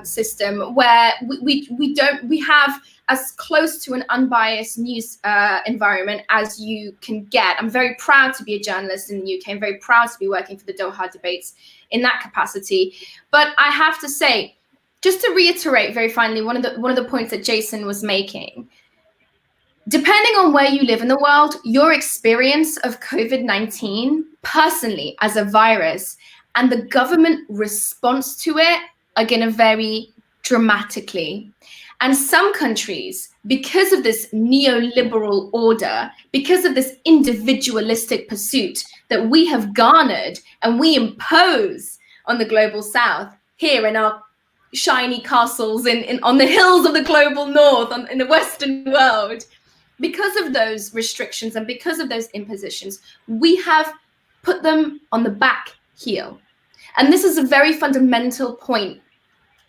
system where we have as close to an unbiased news environment as you can get. I'm very proud to be a journalist in the UK. I'm very proud to be working for the Doha Debates in that capacity. But I have to say, just to reiterate very finally, one of the points that Jason was making, depending on where you live in the world, your experience of COVID-19 personally as a virus and the government response to it are going to vary dramatically. And some countries, because of this neoliberal order, because of this individualistic pursuit that we have garnered and we impose on the global south here in our shiny castles on the hills of the global north, in the Western world, because of those restrictions and because of those impositions, we have put them on the back heel. And this is a very fundamental point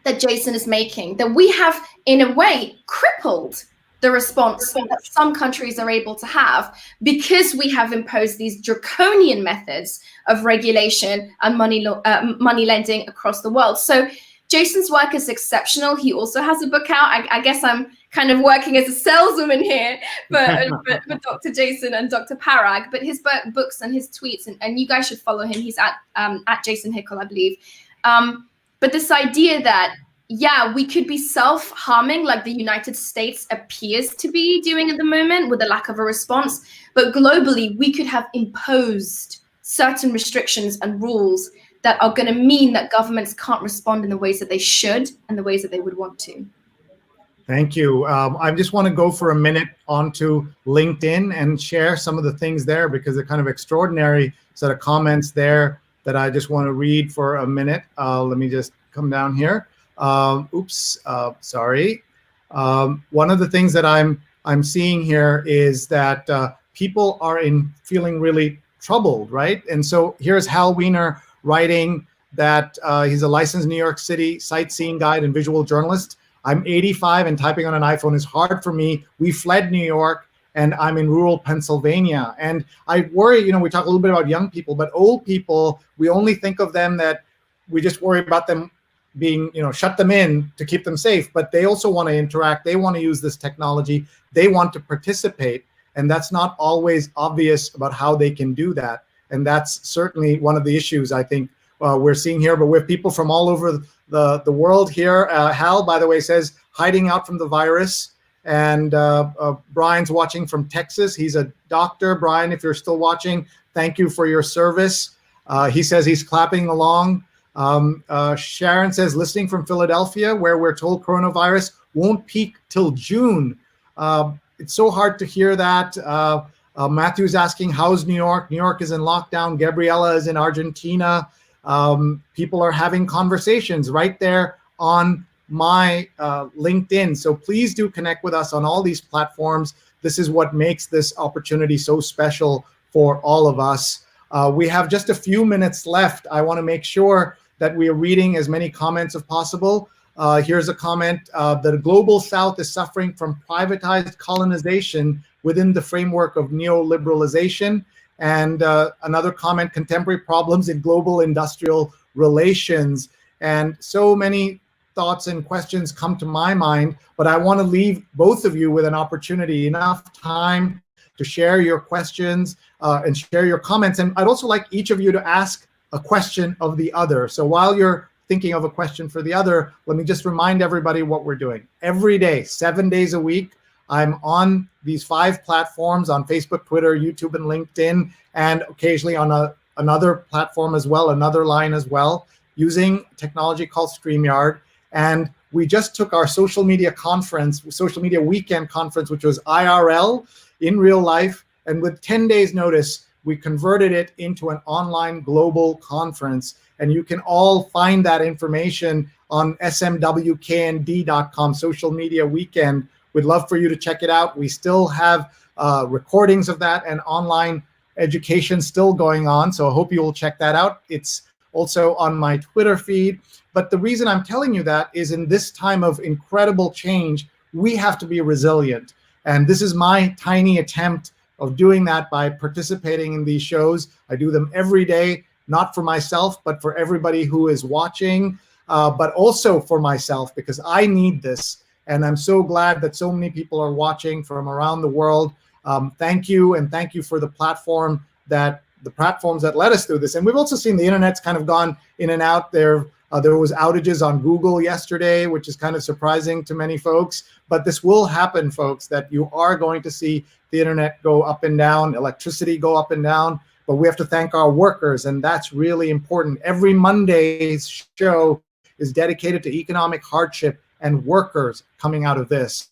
that Jason is making, that we have, in a way, crippled the response that some countries are able to have because we have imposed these draconian methods of regulation and money lending across the world. So Jason's work is exceptional. He also has a book out. I guess I'm kind of working as a saleswoman here for Dr. Jason and Dr. Parag, but his books and his tweets, and you guys should follow him. He's at Jason Hickel, I believe. But this idea that, yeah, we could be self-harming like the United States appears to be doing at the moment with the lack of a response, but globally we could have imposed certain restrictions and rules that are going to mean that governments can't respond in the ways that they should and the ways that they would want to.
Thank you. I just want to go for a minute onto LinkedIn and share some of the things there, because they're kind of extraordinary set of comments there that I just want to read for a minute. Let me just come down here. Sorry. One of the things that I'm seeing here is that people are feeling really troubled, right? And so here's Hal Wiener writing that he's a licensed New York City sightseeing guide and visual journalist. I'm 85 and typing on an iPhone is hard for me. We fled New York and I'm in rural Pennsylvania. And I worry, we talk a little bit about young people, but old people, we only think of them that we just worry about them being, shut them in to keep them safe, but they also want to interact. They want to use this technology. They want to participate. And that's not always obvious about how they can do that. And that's certainly one of the issues I think we're seeing here, but with people from all over the world here. Hal, by the way, says hiding out from the virus. And Brian's watching from Texas. He's a doctor. Brian, if you're still watching, thank you for your service. He says he's clapping along. Sharon says listening from Philadelphia, where we're told coronavirus won't peak till June. It's so hard to hear that. Matthew's asking, how's New York? New York is in lockdown. Gabriella is in Argentina. People are having conversations right there on my LinkedIn. So please do connect with us on all these platforms. This is what makes this opportunity so special for all of us. We have just a few minutes left. I want to make sure that we are reading as many comments as possible. Here's a comment. The global South is suffering from privatized colonization within the framework of neoliberalization. And another comment, contemporary problems in global industrial relations. And so many thoughts and questions come to my mind, but I want to leave both of you with an opportunity, enough time to share your questions and share your comments. And I'd also like each of you to ask a question of the other. So while you're thinking of a question for the other, let me just remind everybody what we're doing. Every day, 7 days a week, I'm on these 5 platforms on Facebook, Twitter, YouTube, and LinkedIn, and occasionally on another platform as well, another line as well, using technology called StreamYard. And we just took our social media weekend conference, which was IRL, in real life. And with 10 days notice, we converted it into an online global conference. And you can all find that information on smwknd.com, social media weekend. We'd love for you to check it out. We still have recordings of that and online education still going on. So I hope you will check that out. It's also on my Twitter feed. But the reason I'm telling you that is in this time of incredible change, we have to be resilient. And this is my tiny attempt of doing that by participating in these shows. I do them every day, not for myself, but for everybody who is watching, but also for myself, because I need this. And I'm so glad that so many people are watching from around the world. Thank you, and thank you for the platforms that let us do this. And we've also seen the internet's kind of gone in and out there. There was outages on Google yesterday, which is kind of surprising to many folks. But this will happen, folks, that you are going to see the internet go up and down, electricity go up and down. But we have to thank our workers, and that's really important. Every Monday's show is dedicated to economic hardship and workers coming out of this.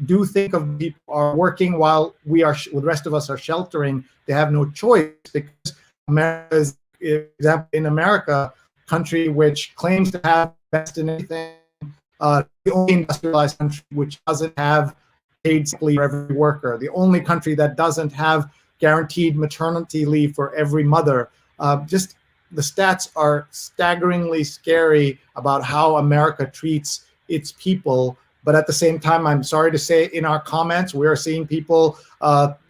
Do think of people who are working while the rest of us are sheltering. They have no choice, because America is, in America, a country which claims to have best in anything, the only industrialized country which doesn't have paid sick leave for every worker, the only country that doesn't have guaranteed maternity leave for every mother. Just the stats are staggeringly scary about how America treats its people. But at the same time, I'm sorry to say, in our comments, we are seeing people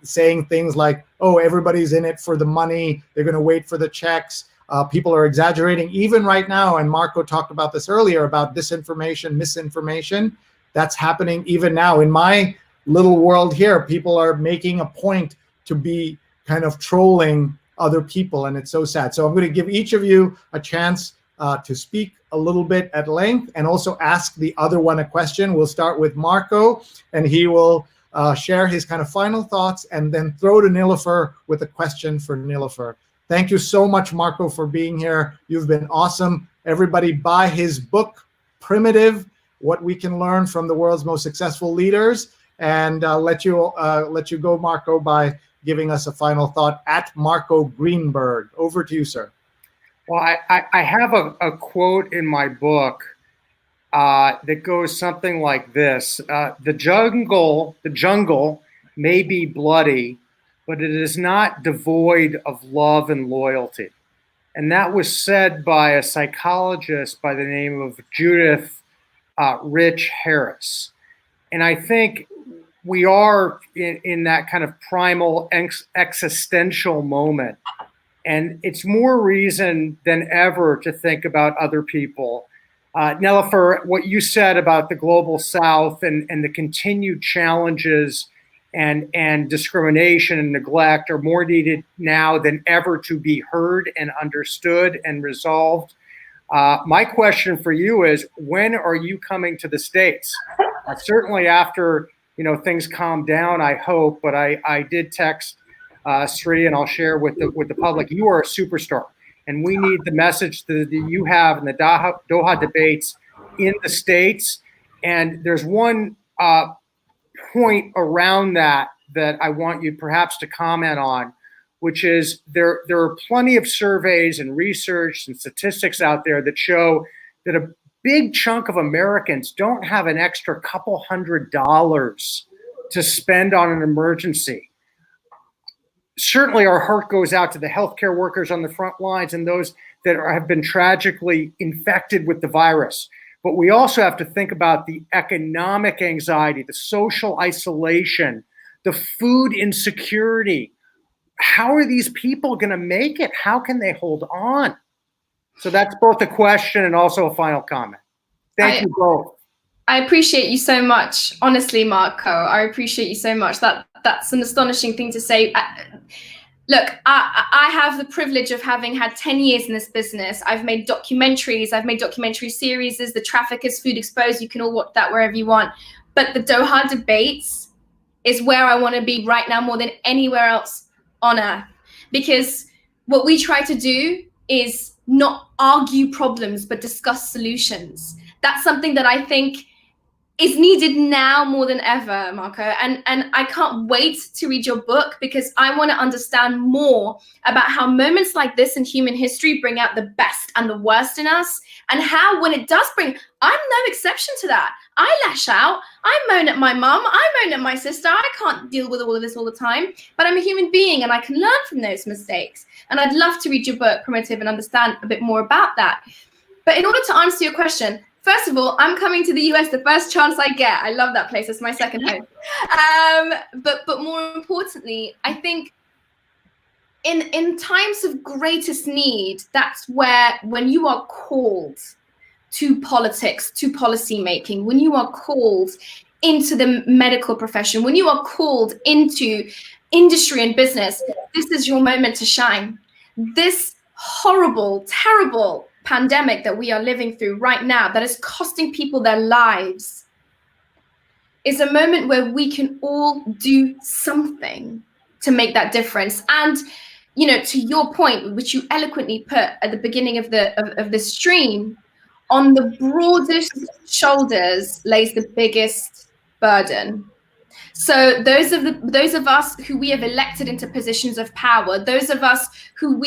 saying things like, oh, everybody's in it for the money, they're going to wait for the checks. People are exaggerating even right now, and Marco talked about this earlier, about disinformation, misinformation. That's happening even now. In my little world here, people are making a point to be kind of trolling other people, and it's so sad. So I'm going to give each of you a chance to speak a little bit at length, and also ask the other one a question. We'll start with Marco, and he will share his kind of final thoughts, and then throw to NELUFAR with a question for NELUFAR. Thank you so much, Marco, for being here. You've been awesome. Everybody buy his book, Primitive, What We Can Learn from the World's Most Successful Leaders. And let you go, Marco, by giving us a final thought at Marco Greenberg. Over to you, sir.
Well, I have a quote in my book that goes something like this. The jungle may be bloody, but it is not devoid of love and loyalty. And that was said by a psychologist by the name of Judith Rich Harris. And I think we are in that kind of primal existential moment. And it's more reason than ever to think about other people. NELUFAR, what you said about the global South and the continued challenges and discrimination and neglect are more needed now than ever to be heard and understood and resolved. My question for you is, when are you coming to the States? Certainly after things calm down, I hope, but I did text Sree, and I'll share with the public, you are a superstar, and we need the message that you have in the Doha debates in the States. And there's one point around that I want you perhaps to comment on, which is there are plenty of surveys and research and statistics out there that show that a big chunk of Americans don't have an extra couple $100 to spend on an emergency. Certainly our heart goes out to the healthcare workers on the front lines and those that have been tragically infected with the virus. But we also have to think about the economic anxiety, the social isolation, the food insecurity. How are these people going to make it? How can they hold on? So that's both a question and also a final comment. Thank you both.
I appreciate you so much. Honestly, Marco, I appreciate you so much. That's an astonishing thing to say. Look, I have the privilege of having had 10 years in this business. I've made documentaries. I've made documentary series. The Traffickers, Food Exposed. You can all watch that wherever you want. But the Doha debates is where I want to be right now more than anywhere else on earth. Because what we try to do is not argue problems, but discuss solutions. That's something that I think is needed now more than ever, Marco. And I can't wait to read your book, because I want to understand more about how moments like this in human history bring out the best and the worst in us, and how when it does bring, I'm no exception to that. I lash out, I moan at my mum, I moan at my sister. I can't deal with all of this all the time, but I'm a human being and I can learn from those mistakes. And I'd love to read your book, Primitive, and understand a bit more about that. But in order to answer your question, first of all, I'm coming to the US the first chance I get. I love that place. It's my second home. But more importantly, I think in times of greatest need, that's where, when you are called to politics, to policy making, when you are called into the medical profession, when you are called into industry and business, this is your moment to shine. This horrible, terrible pandemic that we are living through right now, that is costing people their lives, is a moment where we can all do something to make that difference. And, you know, to your point, which you eloquently put at the beginning of the stream, on the broadest shoulders lays the biggest burden. So those of us who we have elected into positions of power, those of us who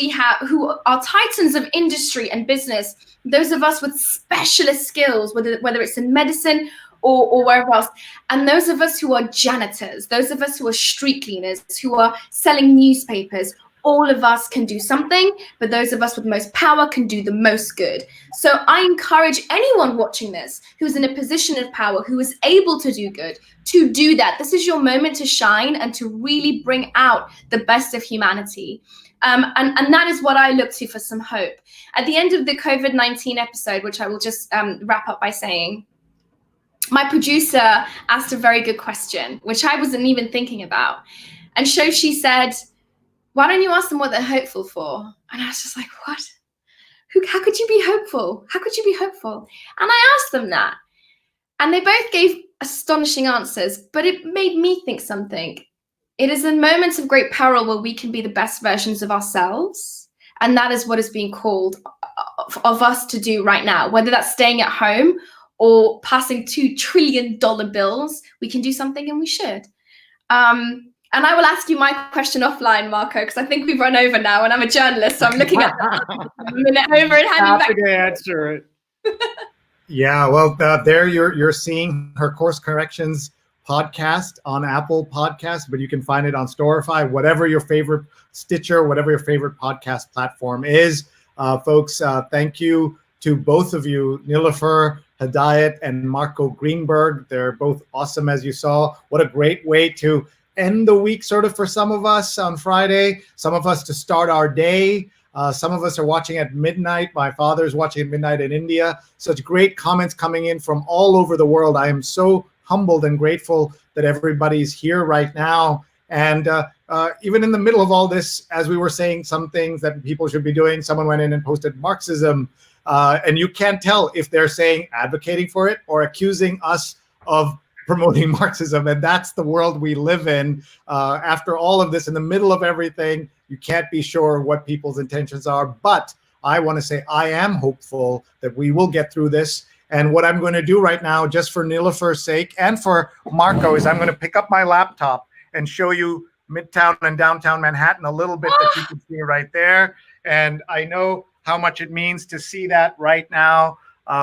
are titans of industry and business, those of us with specialist skills, whether it's in medicine or wherever else, and those of us who are janitors, those of us who are street cleaners, who are selling newspapers, all of us can do something, but those of us with most power can do the most good. So I encourage anyone watching this who's in a position of power, who is able to do good, to do that. This is your moment to shine and to really bring out the best of humanity. And that is what I look to for some hope. At the end of the COVID-19 episode, which I will just wrap up by saying, my producer asked a very good question, which I wasn't even thinking about. And so she said, why don't you ask them what they're hopeful for? And I was just like, what? How could you be hopeful? How could you be hopeful? And I asked them that. And they both gave astonishing answers, but it made me think something. It is in moments of great peril where we can be the best versions of ourselves. And that is what is being called of us to do right now, whether that's staying at home or passing $2 trillion bills. We can do something, and we should. And I will ask you my question offline, Marco, because I think we've run over now, and I'm a journalist, so I'm looking at a minute over and handing back.
Happy to answer it.
Yeah, well, there you're seeing her course corrections podcast on Apple Podcasts, but you can find it on Storify, whatever your favorite, Stitcher, whatever your favorite podcast platform is. Folks, thank you to both of you, NELUFAR Hedayat and Marco Greenberg. They're both awesome, as you saw. What a great way to end the week, sort of, for some of us on Friday, some of us to start our day. Some of us are watching at midnight. My father's watching at midnight in India. Such great comments coming in from all over the world. I am so humbled and grateful that everybody's here right now. And even in the middle of all this, as we were saying some things that people should be doing, someone went in and posted Marxism. And you can't tell if they're saying advocating for it or accusing us of promoting Marxism. And that's the world we live in. After all of this, in the middle of everything, you can't be sure what people's intentions are. But I want to say I am hopeful that we will get through this. And what I'm going to do right now, just for NELUFAR's sake and for Marco, is I'm going to pick up my laptop and show you Midtown and downtown Manhattan a little bit that you can see right there. And I know how much it means to see that right now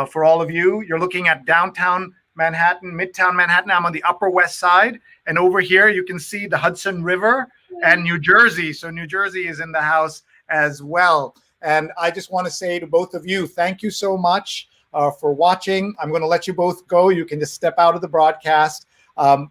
for all of you. You're looking at downtown Manhattan, Midtown Manhattan. I'm on the Upper West Side. And over here, you can see the Hudson River and New Jersey. So New Jersey is in the house as well. And I just want to say to both of you, thank you so much for watching. I'm going to let you both go. You can just step out of the broadcast.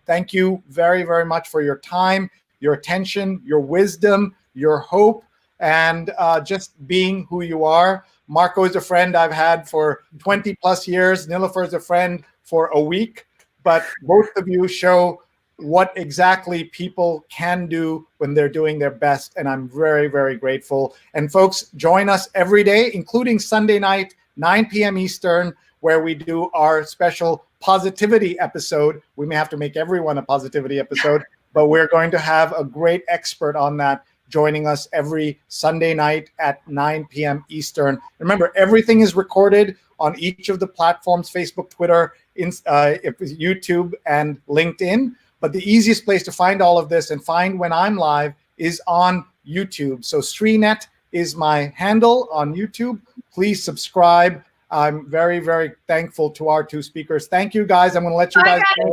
Thank you very, very much for your time, your attention, your wisdom, your hope, and just being who you are. Marco is a friend I've had for 20 plus years. NELUFAR is a friend for a week, but both of you show what exactly people can do when they're doing their best, and I'm very, very grateful. And folks, join us every day, including Sunday night, 9 p.m. Eastern, where we do our special positivity episode. We may have to make everyone a positivity episode, but we're going to have a great expert on that joining us every Sunday night at 9 p.m. Eastern. Remember, everything is recorded on each of the platforms, Facebook, Twitter, YouTube, and LinkedIn. But the easiest place to find all of this and find when I'm live is on YouTube. So SreeNet is my handle on YouTube. Please subscribe. I'm very, very thankful to our two speakers. Thank you, guys. I'm going to let you guys go.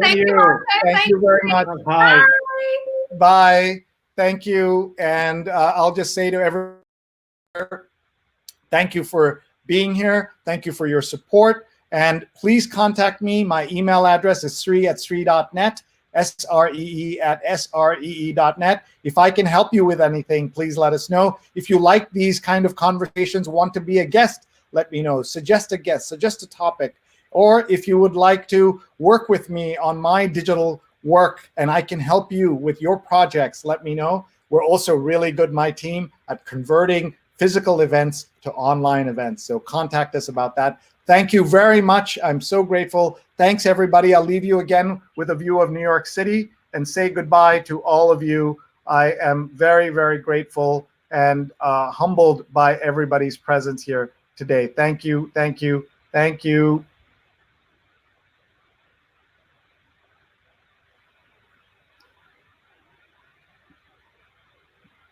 Thank you very much.
Bye.
Bye. Thank you. And I'll just say to everyone, thank you for being here. Thank you for your support. And please contact me. My email address is sree@sree.net, SREE@SREE.net. If I can help you with anything, please let us know. If you like these kind of conversations, want to be a guest, let me know. Suggest a guest, suggest a topic. Or if you would like to work with me on my digital work and I can help you with your projects, let me know. We're also really good, my team, at converting physical events to online events. So contact us about that. Thank you very much. I'm so grateful. Thanks, everybody. I'll leave you again with a view of New York City and say goodbye to all of you. I am very, very grateful and humbled by everybody's presence here today. Thank you, thank you, thank you.